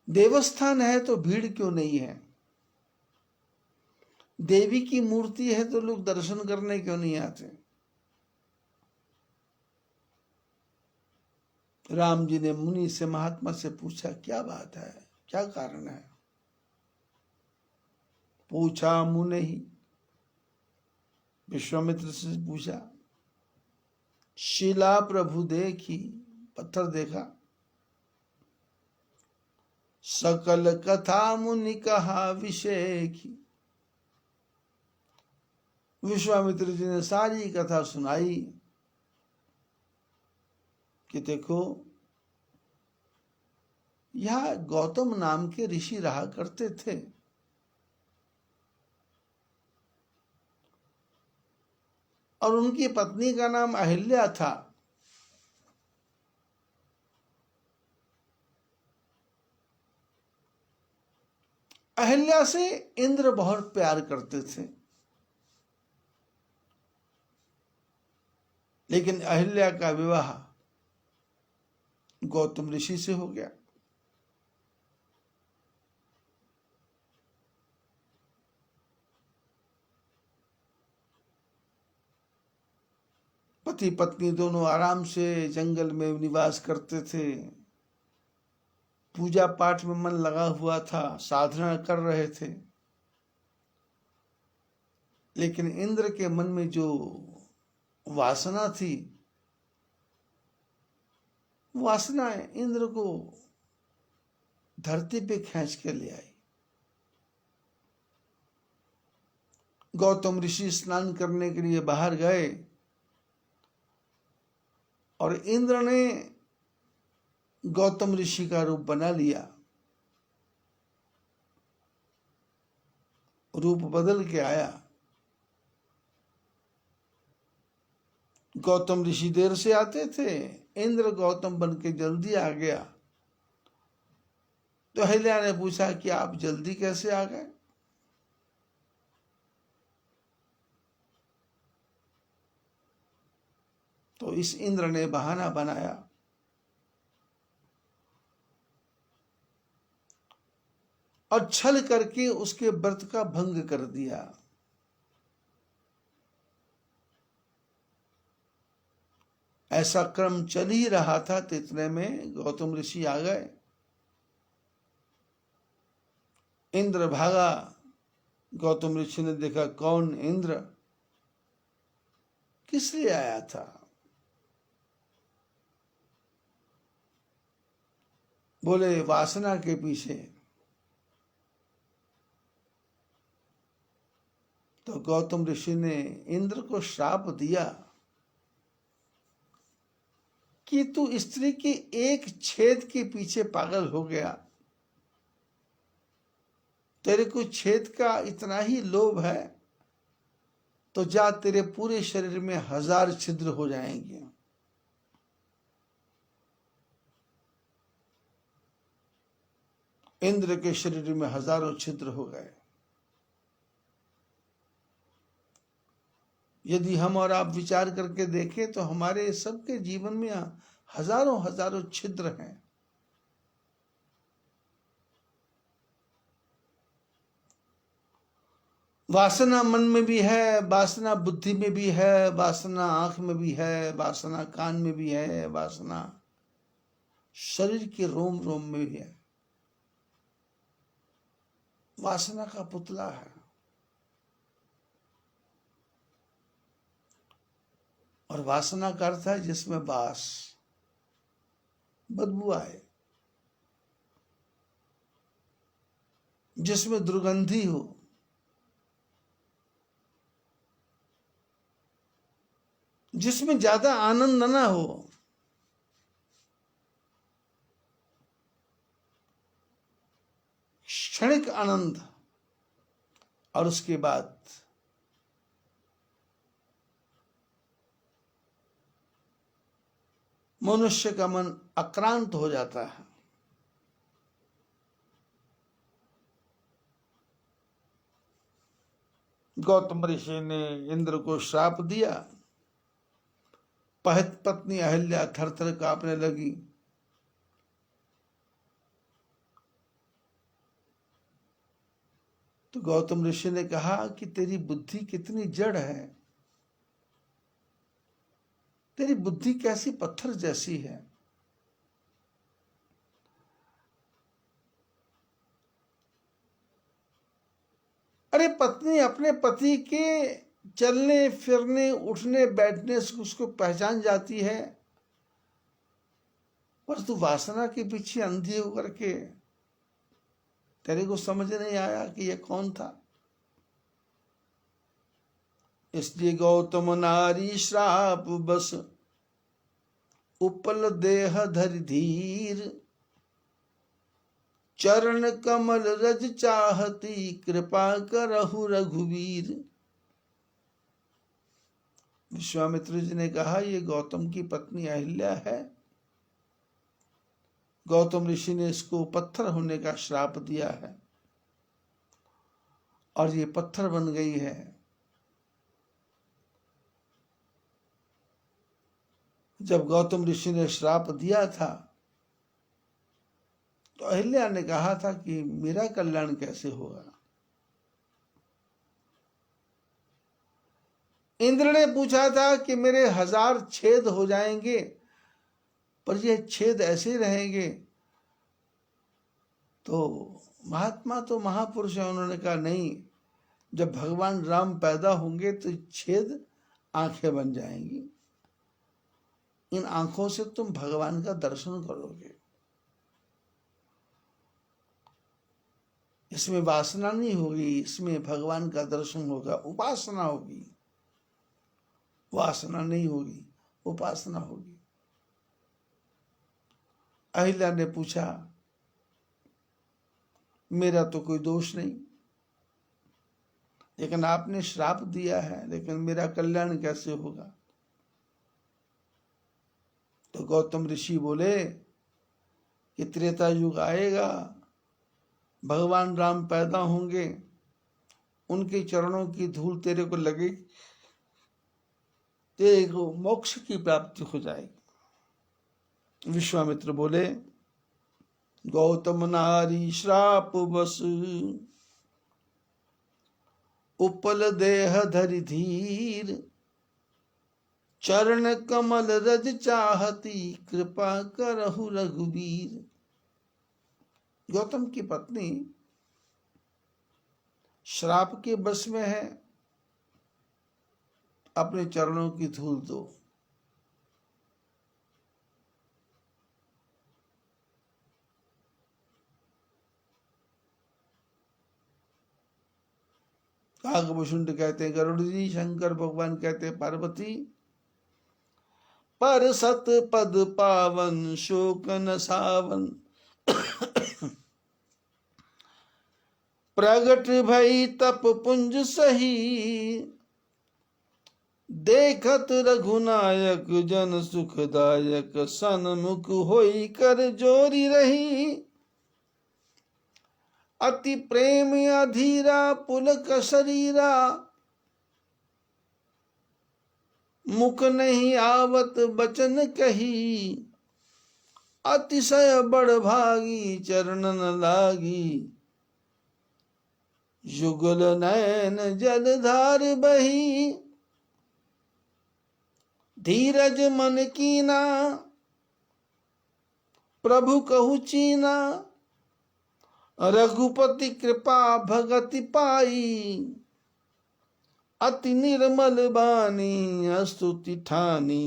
देवस्थान है तो भीड़ क्यों नहीं है? देवी की मूर्ति है तो लोग दर्शन करने क्यों नहीं आते? राम जी ने मुनि से, महात्मा से पूछा, क्या बात है, क्या कारण है? पूछा मुनि ही, विश्वामित्र से पूछा। शिला प्रभु देखी, पत्थर देखा। सकल कथा मुनि कहा विषय की। विश्वामित्र जी ने सारी कथा सुनाई कि देखो, यह गौतम नाम के ऋषि रहा करते थे। और उनकी पत्नी का नाम अहिल्या था। अहिल्या से इंद्र बहुत प्यार करते थे, लेकिन अहिल्या का विवाह गौतम ऋषि से हो गया। पति पत्नी दोनों आराम से जंगल में निवास करते थे, पूजा पाठ में मन लगा हुआ था, साधना कर रहे थे। लेकिन इंद्र के मन में जो वासना थी, वासनाएं इंद्र को धरती पे खींच के ले आई। गौतम ऋषि स्नान करने के लिए बाहर गए और इंद्र ने गौतम ऋषि का रूप बना लिया। रूप बदल के आया। गौतम ऋषि देर से आते थे, इंद्र गौतम बन के जल्दी आ गया। तो अहिल्या ने पूछा कि आप जल्दी कैसे आ गए? तो इस इंद्र ने बहाना बनाया और छल करके उसके व्रत का भंग कर दिया। ऐसा क्रम चल ही रहा था, तो इतने में गौतम ऋषि आ गए। इंद्र भागा। गौतम ऋषि ने देखा, कौन इंद्र? किस लिए आया था? बोले, वासना के पीछे। तो गौतम ऋषि ने इंद्र को श्राप दिया कि तू स्त्री के एक छेद के पीछे पागल हो गया। तेरे को छेद का इतना ही लोभ है, तो जा, तेरे पूरे शरीर में 1000 छिद्र हो जाएंगे। इंद्र के शरीर में हजारों छिद्र हो गए। यदि हम और आप विचार करके देखें तो हमारे सबके जीवन में हजारों हजारों छिद्र हैं। वासना मन में भी है, वासना बुद्धि में भी है, वासना आंख में भी है, वासना कान में भी है, वासना शरीर के रोम रोम में भी है। वासना का पुतला है। और वासना का अर्थ है जिसमें बास, बदबू आए, जिसमें दुर्गंधी हो, जिसमें ज्यादा आनंद ना हो। क्षणिक आनंद और उसके बाद मनुष्य का मन आक्रांत हो जाता है। गौतम ऋषि ने इंद्र को श्राप दिया। पत्नी अहिल्या थर थर कांपने लगी। तो गौतम ऋषि ने कहा कि तेरी बुद्धि कितनी जड़ है, तेरी बुद्धि कैसी पत्थर जैसी है। अरे पत्नी अपने पति के चलने फिरने उठने बैठने से उसको पहचान जाती है, पर तू वासना के पीछे अंधी होकर के तेरे को समझ नहीं आया कि ये कौन था। इसलिए गौतम नारी श्राप बस उपल देह धरि धीर, चरण कमल रज चाहती कृपा करहु रघुवीर। विश्वामित्र जी ने कहा, ये गौतम की पत्नी अहिल्या है। गौतम ऋषि ने इसको पत्थर होने का श्राप दिया है। और ये पत्थर बन गई है। जब गौतम ऋषि ने श्राप दिया था तो अहिल्या ने कहा था कि मेरा कल्याण कैसे होगा। इंद्र ने पूछा था कि मेरे 1000 छेद हो जाएंगे, पर ये छेद ऐसे रहेंगे। तो महात्मा तो महापुरुष है, उन्होंने कहा नहीं, जब भगवान राम पैदा होंगे तो छेद आंखें बन जाएंगी, इन आंखों से तुम भगवान का दर्शन करोगे। इसमें वासना नहीं होगी, इसमें भगवान का दर्शन होगा, उपासना होगी। वासना नहीं होगी, उपासना होगी। अहिल्या ने पूछा, मेरा तो कोई दोष नहीं, लेकिन आपने श्राप दिया है, लेकिन मेरा कल्याण कैसे होगा। तो गौतम ऋषि बोले कि त्रेता युग आएगा, भगवान राम पैदा होंगे, उनके चरणों की धूल तेरे को लगेगी, तेरे को मोक्ष की प्राप्ति हो जाएगी। विश्वामित्र बोले, गौतम नारी श्राप बस उपल देह धरि धीर, चरण कमल रज चाहती, कृपा करहु रघुबीर। गौतम की पत्नी श्राप के बस में है, अपने चरणों की धूल दो। काकभूषुंड कहते हैं गरुड़ जी, शंकर भगवान कहते हैं पार्वती। पर सत पद पावन शोक न सावन, प्रगट भई तप पुंज सही, देखत रघुनायक जन सुखदायक, सन्मुख होई कर जोरी रही। अति प्रेम अधीरा पुलक शरीरा, मुख नहीं आवत बचन कही, अतिशय बड़ भागी चरणन लागी, युगल नयन जलधार बही। धीरज मन कीना प्रभु कहु चीना, रघुपति कृपा भगति पाई, अति निर्मल बानी स्तुति ठानी,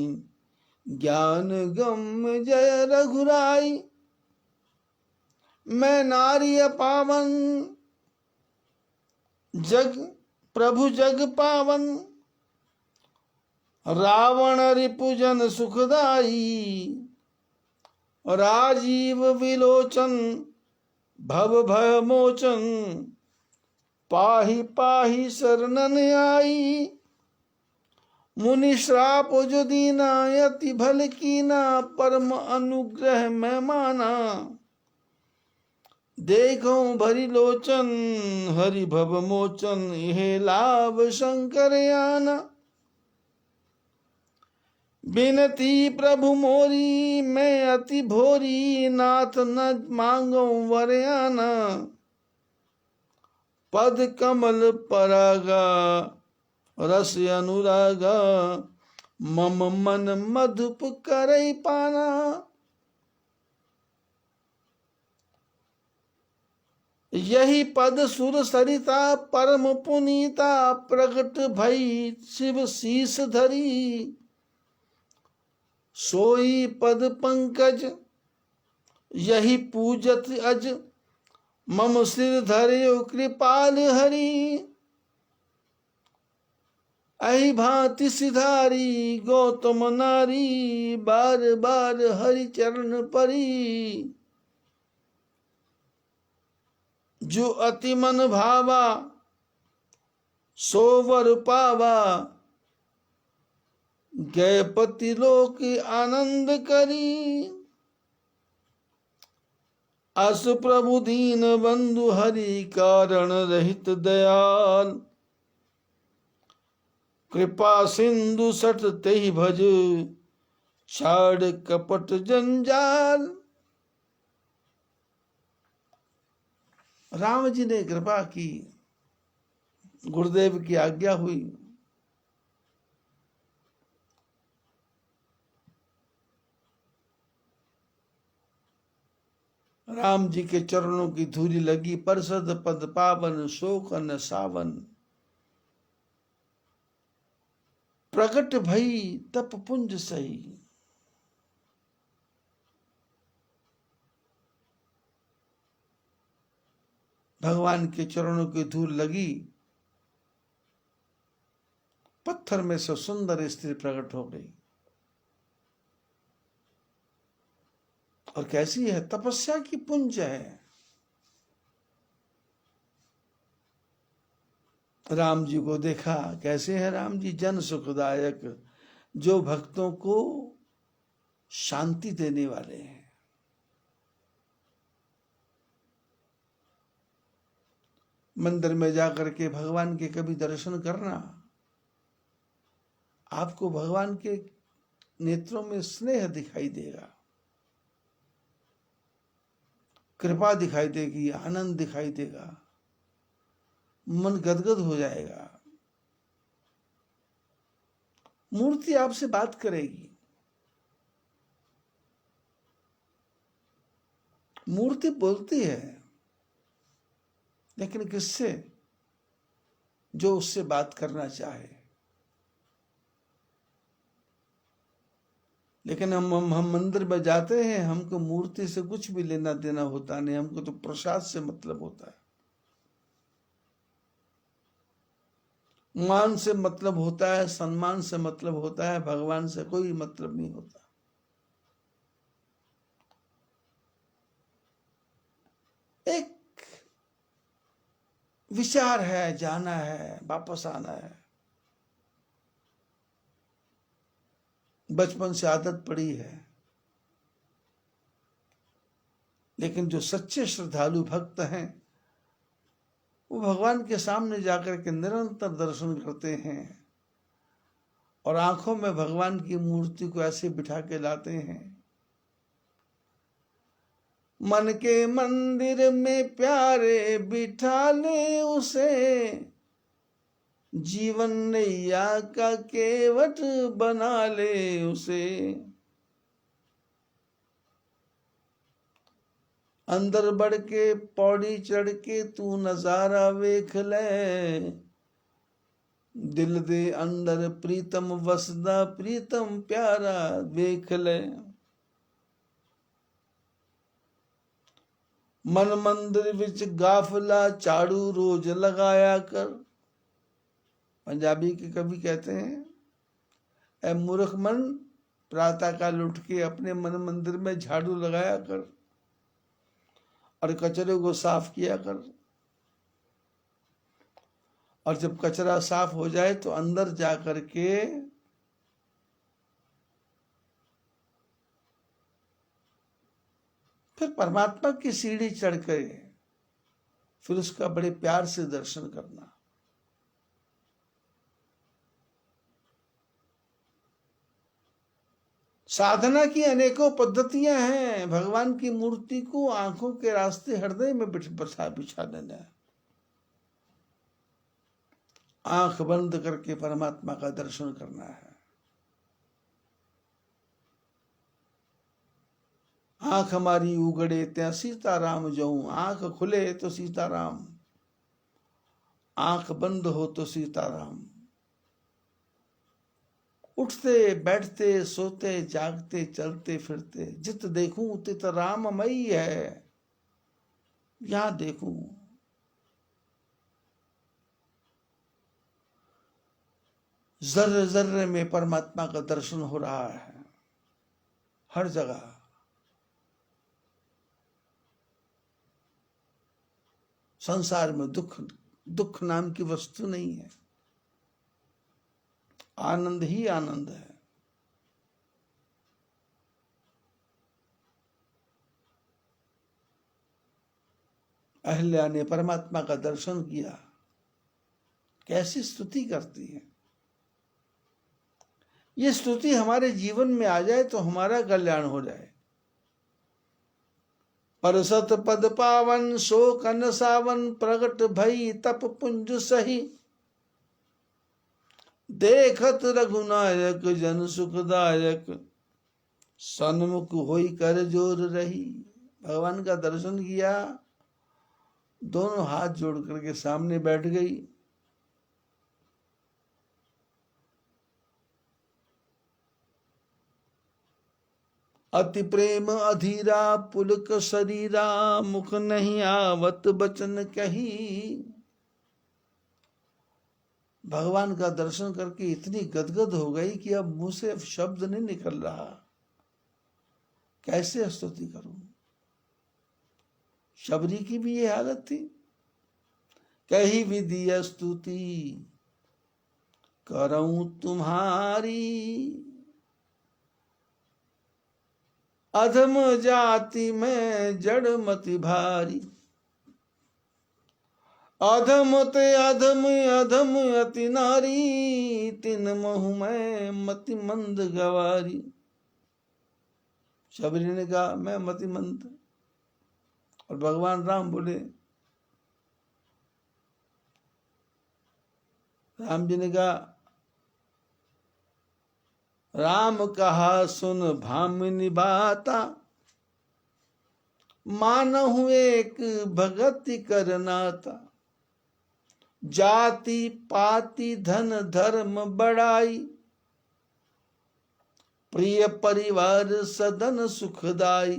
ज्ञान गम जय रघुराई। मैं नारी पावन जग प्रभु जग पावन, रावण रिपुजन सुखदाई, राजीव विलोचन भव भय मोचन, पाहि पाहि शरणन आई। मुनि श्राप जो दीना, यति भल कीना, परम अनुग्रह मैं माना। देखो भरी लोचन हरि भव मोचन, यह लाभ शंकर आना। बिनती प्रभु मोरी मैं अति भोरी, नाथ न मांगो वरयाना। पद कमल परागा रस अनुरागा, मम मन मधुप करई पाना। यही पद सुर सरिता परम पुनीता, प्रगट भई शिव शीस धरी। सोई पद पंकज यही पूजत अज, मम सिर धरे कृपाल हरि। अहि भांति सिधारी गौतम नारी, बार बार हरि चरण परी। जो अति मन भावा सोवर पावा, गए पति लोक आनंद करी। अस प्रभु दीन बंधु हरि कारण रहित दयाल, कृपा सिंधु सठ तेहि भज, छाड़ कपट जंजाल। राम जी ने कृपा की, गुरुदेव की आज्ञा हुई, राम जी के चरणों की धूलि लगी, परसद पद पावन शोक न सावन, प्रकट भई तप पुंज सही। भगवान के चरणों की धूल लगी, पत्थर में से सुंदर स्त्री प्रकट हो गई। और कैसी है? तपस्या की पुंज है। राम जी को देखा, कैसे है राम जी? जन सुखदायक, जो भक्तों को शांति देने वाले हैं। मंदिर में जाकर के भगवान के कभी दर्शन करना, आपको भगवान के नेत्रों में स्नेह दिखाई देगा, कृपा दिखाई देगी, आनंद दिखाई देगा, मन गदगद हो जाएगा। मूर्ति आपसे बात करेगी। मूर्ति बोलती है, लेकिन किससे? जो उससे बात करना चाहे। लेकिन हम मंदिर में जाते हैं, हमको मूर्ति से कुछ भी लेना देना होता नहीं, हमको तो प्रसाद से मतलब होता है, मान से मतलब होता है, सम्मान से मतलब होता है, भगवान से कोई मतलब नहीं होता। एक विचार है, जाना है, वापस आना है। बचपन से आदत पड़ी है। लेकिन जो सच्चे श्रद्धालु भक्त हैं, वो भगवान के सामने जाकर के निरंतर दर्शन करते हैं और आंखों में भगवान की मूर्ति को ऐसे बिठा के लाते हैं। मन के मंदिर में प्यारे बिठा ले उसे, जीवन नैया का केवट बना ले उसे। अंदर बढ़ के पौड़ी चढ़ के तू नजारा वेख ले, दिल दे अंदर प्रीतम वसदा प्रीतम प्यारा वेख ले। मन मंदिर विच गाफला झाड़ू रोज लगाया कर। पंजाबी के कवि कहते हैं, ऐ मूर्ख मन, प्रातः काल उठ के अपने मन मंदिर में झाड़ू लगाया कर और कचरे को साफ किया कर। और जब कचरा साफ हो जाए तो अंदर जा करके फिर परमात्मा की सीढ़ी चढ़ कर फिर उसका बड़े प्यार से दर्शन करना। साधना की अनेकों पद्धतियां हैं। भगवान की मूर्ति को आंखों के रास्ते हृदय में बिछा देना है। आंख बंद करके परमात्मा का दर्शन करना है। आंख हमारी उगड़े त्या सीताराम जाऊं, आंख खुले तो सीताराम, आंख बंद हो तो सीताराम। उठते बैठते सोते जागते चलते फिरते, जित देखूं तित राममयी है, यहां देखूं। जर्रे जर्रे में परमात्मा का दर्शन हो रहा है, हर जगह। संसार में दुख नाम की वस्तु नहीं है, आनंद ही आनंद है। अहिल्या ने परमात्मा का दर्शन किया, कैसी स्तुति करती है। ये स्तुति हमारे जीवन में आ जाए तो हमारा कल्याण हो जाए। परसत पद पावन शोक न सावन, प्रगट भई तप पुंज सही, देखत रघुनायक जन सुखदायक, सन्मुख होई कर जोर रही। भगवान का दर्शन किया, दोनों हाथ जोड़ करके सामने बैठ गई। अति प्रेम अधीरा पुलक शरीरा, मुख नहीं आवत बचन कही। भगवान का दर्शन करके इतनी गदगद हो गई कि अब मुंह से शब्द नहीं निकल रहा, कैसे स्तुति करूं। शबरी की भी ये हालत थी। कही विधि स्तुति करऊं तुम्हारी, अधम जाति में जड़ मति भारी। अधम ते अधम अधम अति नारी, तिन महु मैं मति मंद गवारी। शबरी ने कहा मैं मति मंद, और भगवान राम बोले, राम जी ने कहा राम कहा सुन भामिनी बाता, मानहु एक भगति करनाता। जाति पाति धन धर्म बढ़ाई, प्रिय परिवार सदन सुखदाई।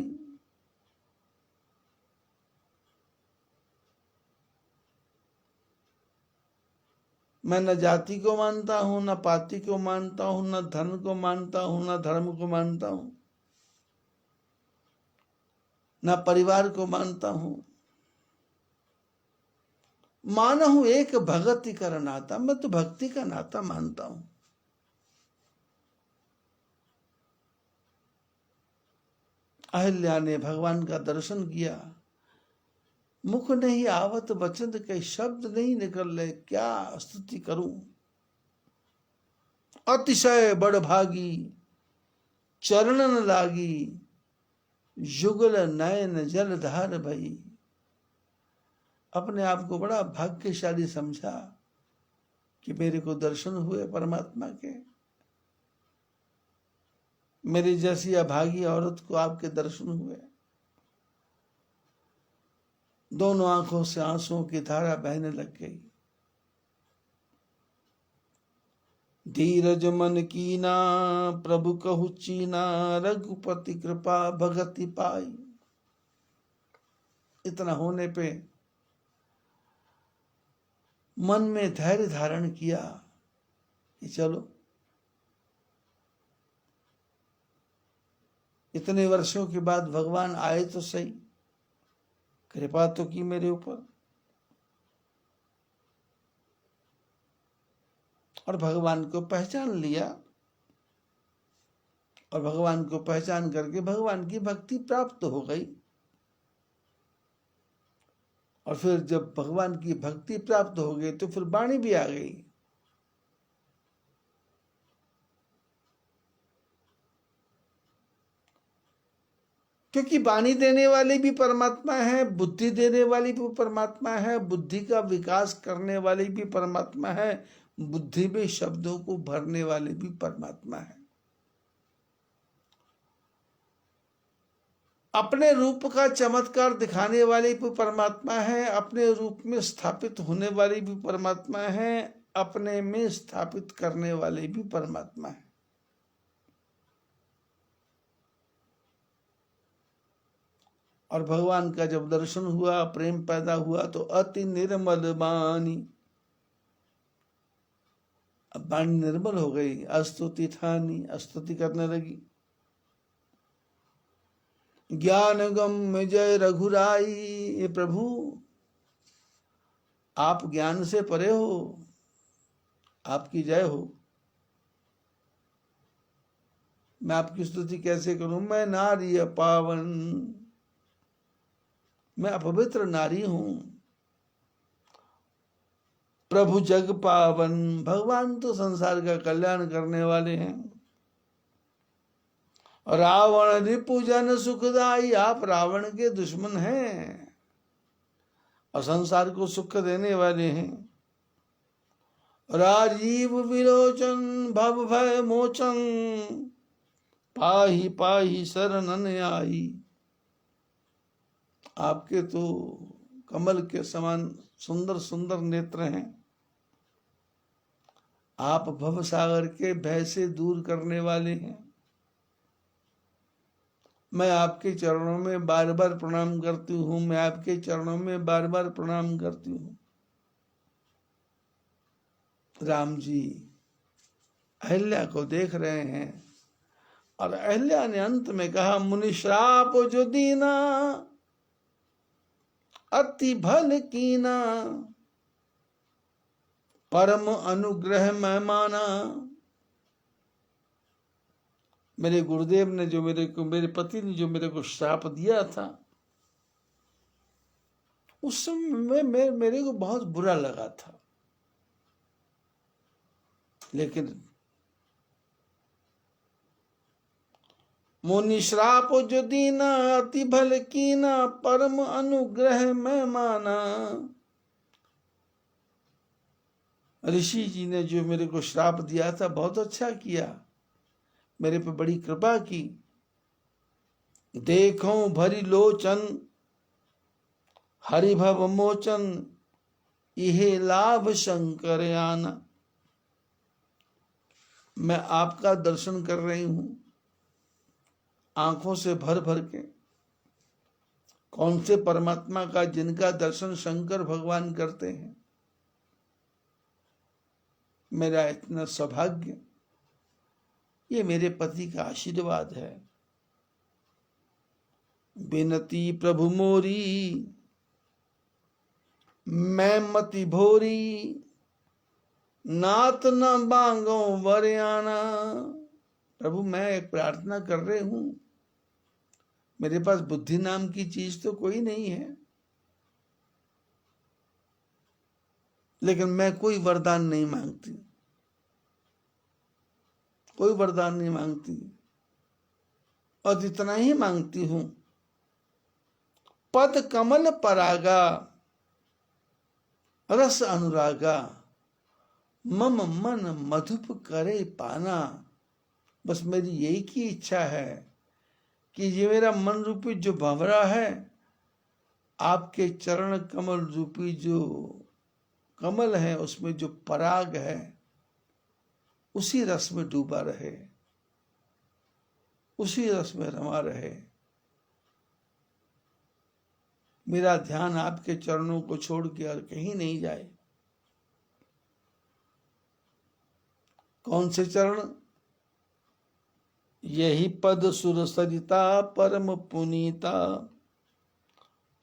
मैं न जाति को मानता हूं, न पाति को मानता हूं, न धन को मानता हूं, न धर्म को मानता हूं, न परिवार को मानता हूं। मानहु एक भगति कर नाता, मैं तो भक्ति का नाता मानता हूं। अहिल्या ने भगवान का दर्शन किया, मुख नहीं आवत वचन, कई शब्द नहीं निकल रहे, क्या स्तुति करूं। अतिशय बड़ भागी चरणन लागी, युगल नयन जलधार भई। अपने आप को बड़ा भाग्यशाली समझा कि मेरे को दर्शन हुए परमात्मा के। मेरी जैसी अभागी औरत को आपके दर्शन हुए। दोनों आंखों से आंसुओं की धारा बहने लग गई। धीरज मन कीना प्रभु कहु चीना, रघुपति कृपा भगति पाई। इतना होने पे मन में धैर्य धारण किया कि चलो इतने वर्षों के बाद भगवान आए तो सही, कृपा तो की मेरे ऊपर। और भगवान को पहचान लिया, और भगवान को पहचान करके भगवान की भक्ति प्राप्त हो गई। और फिर जब भगवान की भक्ति प्राप्त हो गई तो फिर वाणी भी आ गई। क्योंकि वाणी देने वाले भी परमात्मा है, बुद्धि देने वाली भी परमात्मा है, बुद्धि का विकास करने वाली भी परमात्मा है, बुद्धि में शब्दों को भरने वाले भी परमात्मा है। अपने रूप का चमत्कार दिखाने वाले भी परमात्मा है, अपने रूप में स्थापित होने वाले भी परमात्मा है, अपने में स्थापित करने वाले भी परमात्मा है। और भगवान का जब दर्शन हुआ, प्रेम पैदा हुआ, तो अति निर्मल बानी। अब बाणी निर्मल हो गई, अस्तुति थानी, स्तुति करने लगी। ज्ञान गम जय रघुराई, ये प्रभु आप ज्ञान से परे हो, आपकी जय हो। मैं आपकी स्तुति कैसे करूं। मैं नारी पावन, मैं अपवित्र नारी हूं। प्रभु जग पावन, भगवान तो संसार का कल्याण करने वाले हैं। रावण रिपुजन सुखदाई, आप रावण के दुश्मन हैं और संसार को सुख देने वाले हैं। राजीव विलोचन भव भय मोचन, पाही पाही शरणन आई। आपके तो कमल के समान सुंदर सुंदर नेत्र हैं। आप भव सागर के भय से दूर करने वाले हैं। मैं आपके चरणों में बार बार प्रणाम करती हूँ, मैं आपके चरणों में बार बार प्रणाम करती हूँ। राम जी अहिल्या को देख रहे हैं और अहिल्या ने अंत में कहा, मुनि श्राप जो दीना अति भल कीना, परम अनुग्रह मैं माना। मेरे गुरुदेव ने जो मेरे पति ने जो मेरे को श्राप दिया था, उस समय में मेरे को बहुत बुरा लगा था, लेकिन मुनि श्राप जो दीना अति भल कीना, परम अनुग्रह मैं माना। ऋषि जी ने जो मेरे को श्राप दिया था, बहुत अच्छा किया, मेरे पे बड़ी कृपा की। देखो भरी लोचन हरि भव मोचन, इहे लाभ शंकर आना। मैं आपका दर्शन कर रही हूं आंखों से भर भर के। कौन से परमात्मा का जिनका दर्शन शंकर भगवान करते हैं। मेरा इतना सौभाग्य, ये मेरे पति का आशीर्वाद है। बिनती प्रभु मोरी मैं मति भोरी, नात न बांगो वरियाना। प्रभु मैं एक प्रार्थना कर रही हूं, मेरे पास बुद्धि नाम की चीज तो कोई नहीं है, लेकिन मैं कोई वरदान नहीं मांगती, कोई वरदान नहीं मांगती, और इतना ही मांगती हूं, पद कमल परागा रस अनुरागा, मम मन मधुप करे पाना। बस मेरी यही की इच्छा है कि ये मेरा मन रूपी जो भंवरा है, आपके चरण कमल रूपी जो कमल है, उसमें जो पराग है, उसी रस में डूबा रहे, उसी रस में रमा रहे। मेरा ध्यान आपके चरणों को छोड़ के और कहीं नहीं जाए। कौन से चरण? यही पद सुर सरिता परम पुनीता,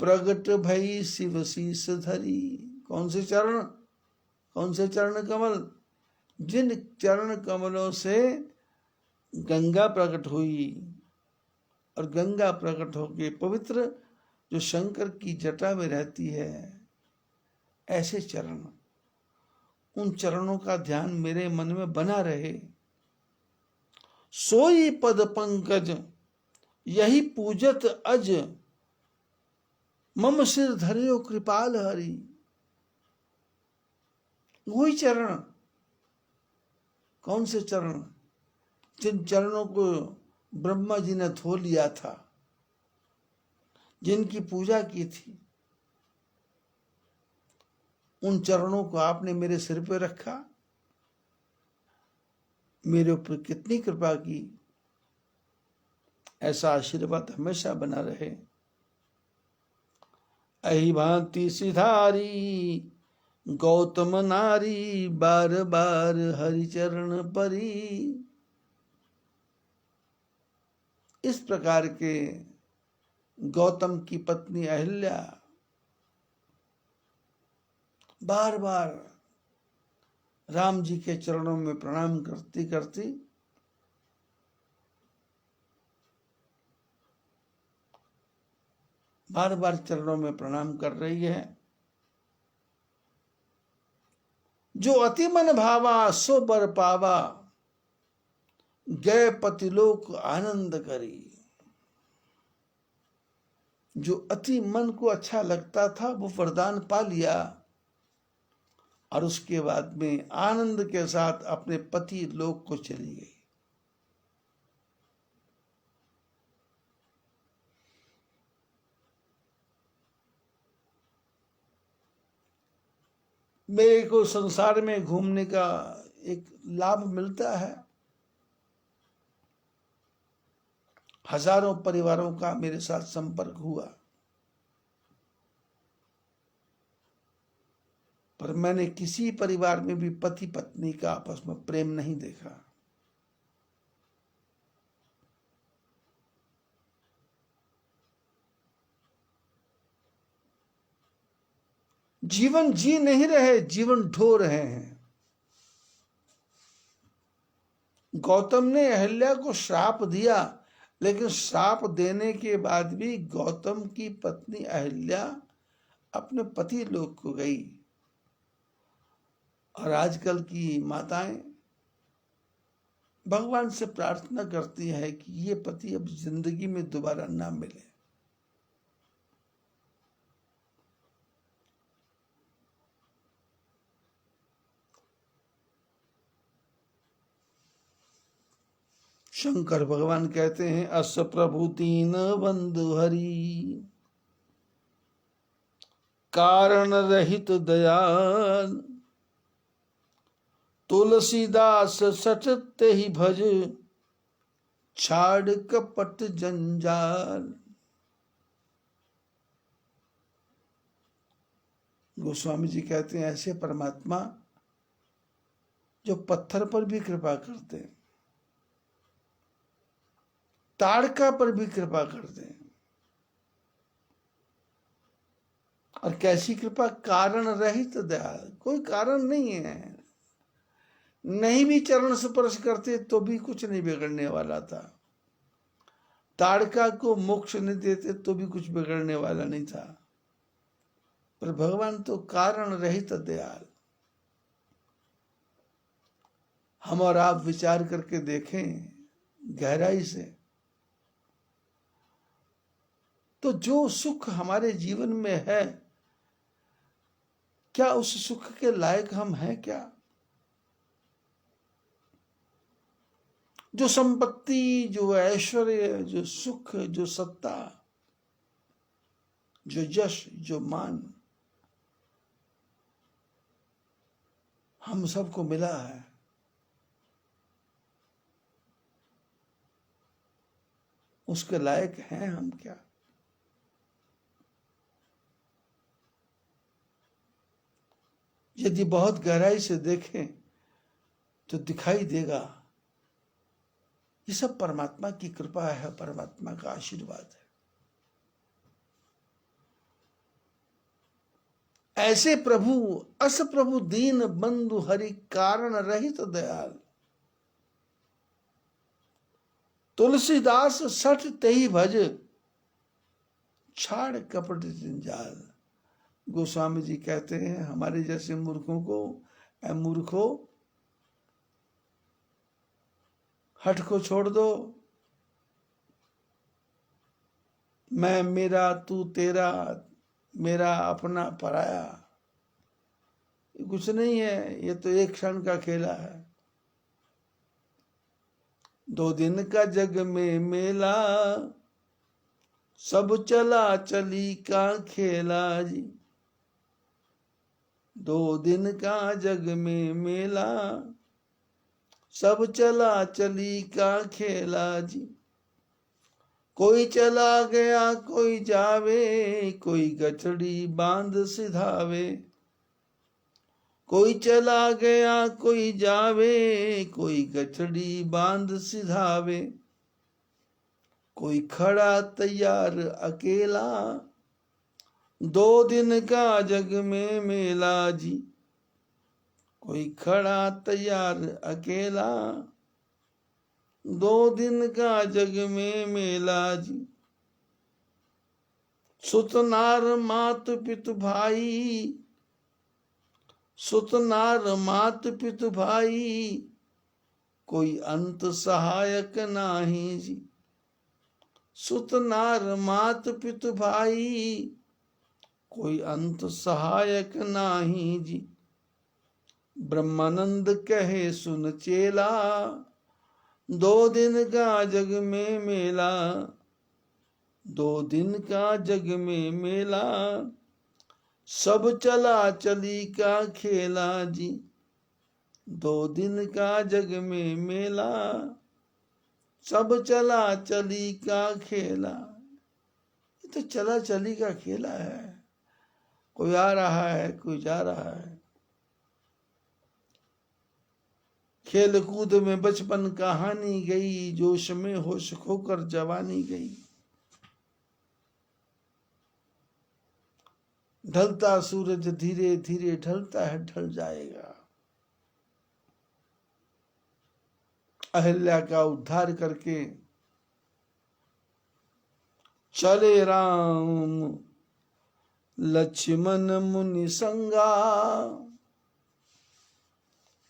प्रगट भई शिव शीस धरी। कौन से चरण? कौन से चरण कमल? जिन चरण कमलों से गंगा प्रकट हुई और गंगा प्रकट होके पवित्र जो शंकर की जटा में रहती है, ऐसे चरण, उन चरणों का ध्यान मेरे मन में बना रहे। सोई पद पंकज यही पूजत अज, मम सिर धरियो कृपाल हरि। वही चरण। कौन से चरण? जिन चरणों को ब्रह्मा जी ने धो लिया था, जिनकी पूजा की थी, उन चरणों को आपने मेरे सिर पे रखा, मेरे ऊपर कितनी कृपा की। ऐसा आशीर्वाद हमेशा बना रहे। अहि भांति सिधारी गौतम नारी, बार बार हरि चरण परी। इस प्रकार के गौतम की पत्नी अहिल्या बार बार राम जी के चरणों में प्रणाम करती करती बार बार चरणों में प्रणाम कर रही है। जो अति मन भावा सो बर पावा, गए पतिलोक आनंद करी। जो अति मन को अच्छा लगता था वो वरदान पा लिया और उसके बाद में आनंद के साथ अपने पति लोक को चली गई। मेरे को संसार में घूमने का एक लाभ मिलता है। हजारों परिवारों का मेरे साथ संपर्क हुआ, पर मैंने किसी परिवार में भी पति पत्नी का आपस में प्रेम नहीं देखा। जीवन जी नहीं रहे, जीवन ढो रहे हैं। गौतम ने अहल्या को श्राप दिया, लेकिन श्राप देने के बाद भी गौतम की पत्नी अहल्या अपने पति लोक को गई। और आजकल की माताएं भगवान से प्रार्थना करती है कि ये पति अब जिंदगी में दोबारा ना मिले। शंकर भगवान कहते हैं, अस प्रभु दीन बंधु हरि, कारण रहित दयाल, तुलसीदास सटते ही भज, छाड़ कपट जंजाल। गोस्वामी जी कहते हैं, ऐसे परमात्मा जो पत्थर पर भी कृपा करते हैं, ताड़का पर भी कृपा करते हैं। और कैसी कृपा? कारण रहित दयाल, कोई कारण नहीं है। नहीं भी चरण स्पर्श करते तो भी कुछ नहीं बिगड़ने वाला था। ताड़का को मोक्ष नहीं देते तो भी कुछ बिगड़ने वाला नहीं था। पर भगवान तो कारण रहित दयाल। हम और आप विचार करके देखें गहराई से, तो जो सुख हमारे जीवन में है, क्या उस सुख के लायक हम हैं क्या? जो संपत्ति, जो ऐश्वर्य, जो सुख, जो सत्ता, जो यश, जो मान हम सबको मिला है, उसके लायक हैं हम क्या? यदि बहुत गहराई से देखें तो दिखाई देगा ये सब परमात्मा की कृपा है, परमात्मा का आशीर्वाद है। ऐसे प्रभु, अस प्रभु दीन बंधु हरि, कारण रहित दयाल, तुलसीदास सठ तेहि भज, छाड़ कपट जंजाल। गोस्वामी जी कहते हैं, हमारे जैसे मूर्खों को, ऐ मूर्खो, हठ को छोड़ दो। मैं मेरा, तू तेरा, मेरा अपना पराया, ये कुछ नहीं है। ये तो एक क्षण का खेला है। 2 दिन का जग में मेला, सब चला चली का खेला जी। 2 दिन का जग में मेला, सब चला चली का खेला जी। कोई चला गया कोई जावे, कोई गठड़ी बांध सिधावे। कोई चला गया कोई जावे, कोई गठड़ी बांध सिधावे। कोई खड़ा तैयार अकेला, 2 दिन का जग में मेला जी। कोई खड़ा तैयार अकेला, 2 दिन का जग में मेला जी। सुत नार मात पितु भाई, सुत नार मात पितु भाई, कोई अंत सहायक नाही जी। सुत नार मात पितु भाई, कोई अंत सहायक नाही जी। ब्रह्मानंद कहे सुन चेला, 2 दिन का जग में मेला, 2 दिन का जग में मेला, सब चला चली का खेला जी। 2 दिन का जग में मेला, सब चला चली का खेला। ये तो चला चली का खेला है, कोई आ रहा है कोई जा रहा है। खेल कूद में बचपन कहानी गई, जोश में होश खोकर जवानी गई। ढलता सूरज धीरे धीरे ढलता है, ढल जाएगा। अहिल्या का उद्धार करके चले राम लक्ष्मण मुनि संगा,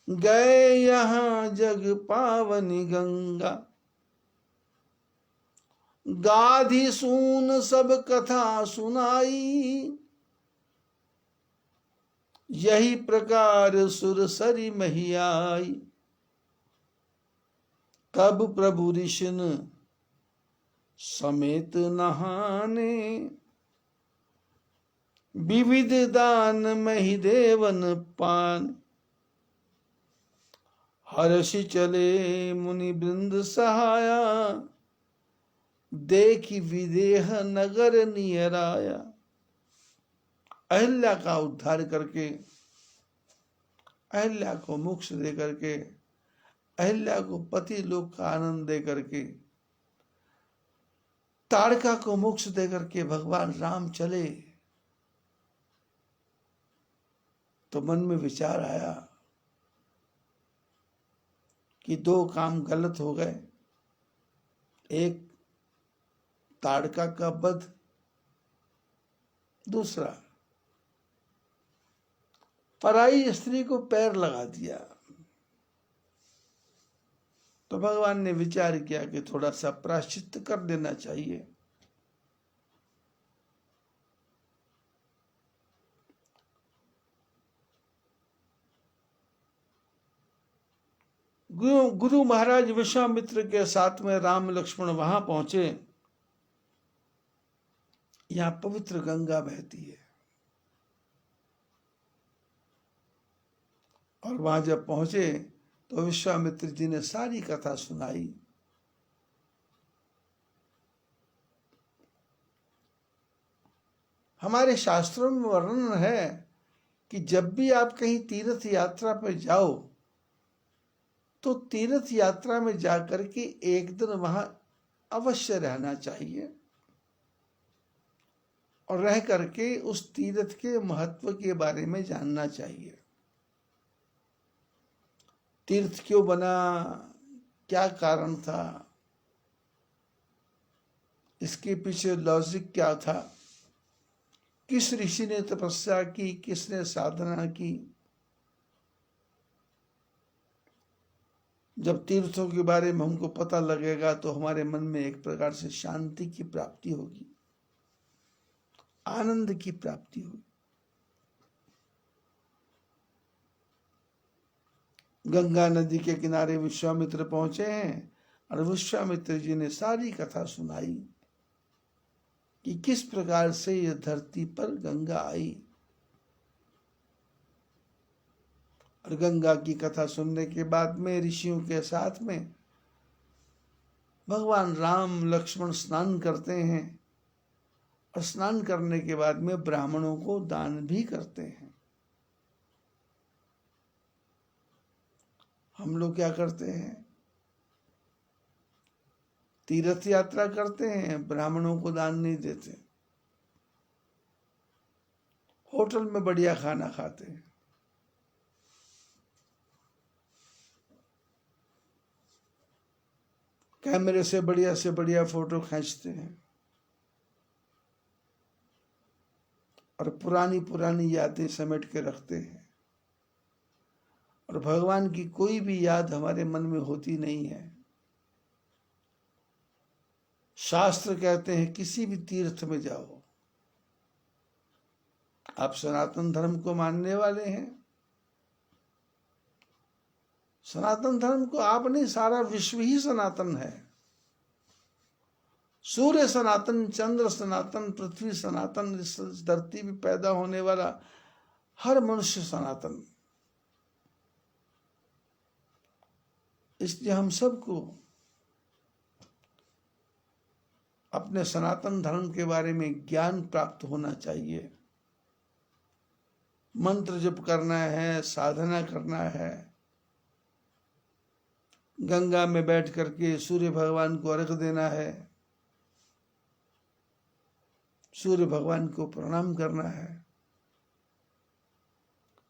गए यहाँ जग पावनी गंगा। गाधी सून सब कथा सुनाई, यही प्रकार सुरसरी महियाई। तब प्रभु ऋषिन समेत नहाने, विविध दान मही देवन पान। हर्षि चले मुनि वृंद सहाया, देखी विदेह नगर नियराया। अहिल्या का उद्धार करके, अहिल्या को मोक्ष दे करके, अहिल्या को पति लोक का आनंद दे करके, ताड़का को मोक्ष दे करके भगवान राम चले। तो मन में विचार आया कि 2 काम गलत हो गए। एक ताड़का का वध, दूसरा पराई स्त्री को पैर लगा दिया। तो भगवान ने विचार किया कि थोड़ा सा प्रायश्चित कर देना चाहिए। गुरु महाराज विश्वामित्र के साथ में राम लक्ष्मण वहां पहुंचे। यहां पवित्र गंगा बहती है, और वहां जब पहुंचे तो विश्वामित्र जी ने सारी कथा सुनाई। हमारे शास्त्रों में वर्णन है कि जब भी आप कहीं तीर्थ यात्रा पर जाओ तो तीर्थ यात्रा में जाकर के एक दिन वहां अवश्य रहना चाहिए, और रह करके उस तीर्थ के महत्व के बारे में जानना चाहिए। तीर्थ क्यों बना, क्या कारण था, इसके पीछे लॉजिक क्या था, किस ऋषि ने तपस्या की, किसने साधना की। जब तीर्थों के बारे में हमको पता लगेगा तो हमारे मन में एक प्रकार से शांति की प्राप्ति होगी, आनंद की प्राप्ति होगी। गंगा नदी के किनारे विश्वामित्र पहुंचे हैं, और विश्वामित्र जी ने सारी कथा सुनाई कि किस प्रकार से यह धरती पर गंगा आई। और गंगा की कथा सुनने के बाद में ऋषियों के साथ में भगवान राम लक्ष्मण स्नान करते हैं, और स्नान करने के बाद में ब्राह्मणों को दान भी करते हैं। हम लोग क्या करते हैं, तीर्थ यात्रा करते हैं, ब्राह्मणों को दान नहीं देते, होटल में बढ़िया खाना खाते हैं। कैमरे से बढ़िया फोटो खींचते हैं। और पुरानी पुरानी यादें समेट के रखते हैं, और भगवान की कोई भी याद हमारे मन में होती नहीं है। शास्त्र कहते हैं किसी भी तीर्थ में जाओ, आप सनातन धर्म को मानने वाले हैं, सनातन धर्म को आप नहीं, सारा विश्व ही सनातन है। सूर्य सनातन, चंद्र सनातन, पृथ्वी सनातन, इस धरती में पैदा होने वाला हर मनुष्य सनातन। इसलिए हम सबको अपने सनातन धर्म के बारे में ज्ञान प्राप्त होना चाहिए। मंत्र जप करना है, साधना करना है, गंगा में बैठ करके सूर्य भगवान को अर्घ देना है, सूर्य भगवान को प्रणाम करना है,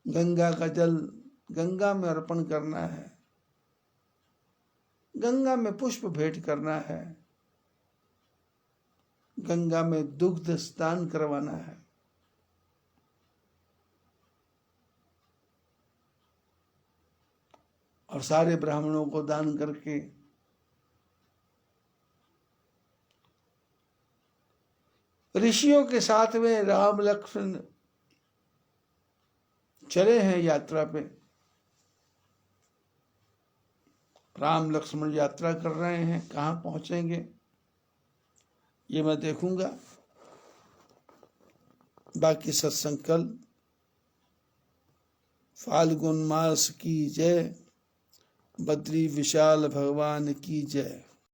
गंगा का जल गंगा में अर्पण करना है, गंगा में पुष्प भेंट करना है, गंगा में दुग्ध स्नान करवाना है। और सारे ब्राह्मणों को दान करके ऋषियों के साथ में राम लक्ष्मण चले हैं यात्रा पे। राम लक्ष्मण यात्रा कर रहे हैं, कहाँ पहुंचेंगे ये मैं देखूंगा। बाकी सत्संग कल। फाल्गुन मास की जय, बद्री विशाल भगवान की जय।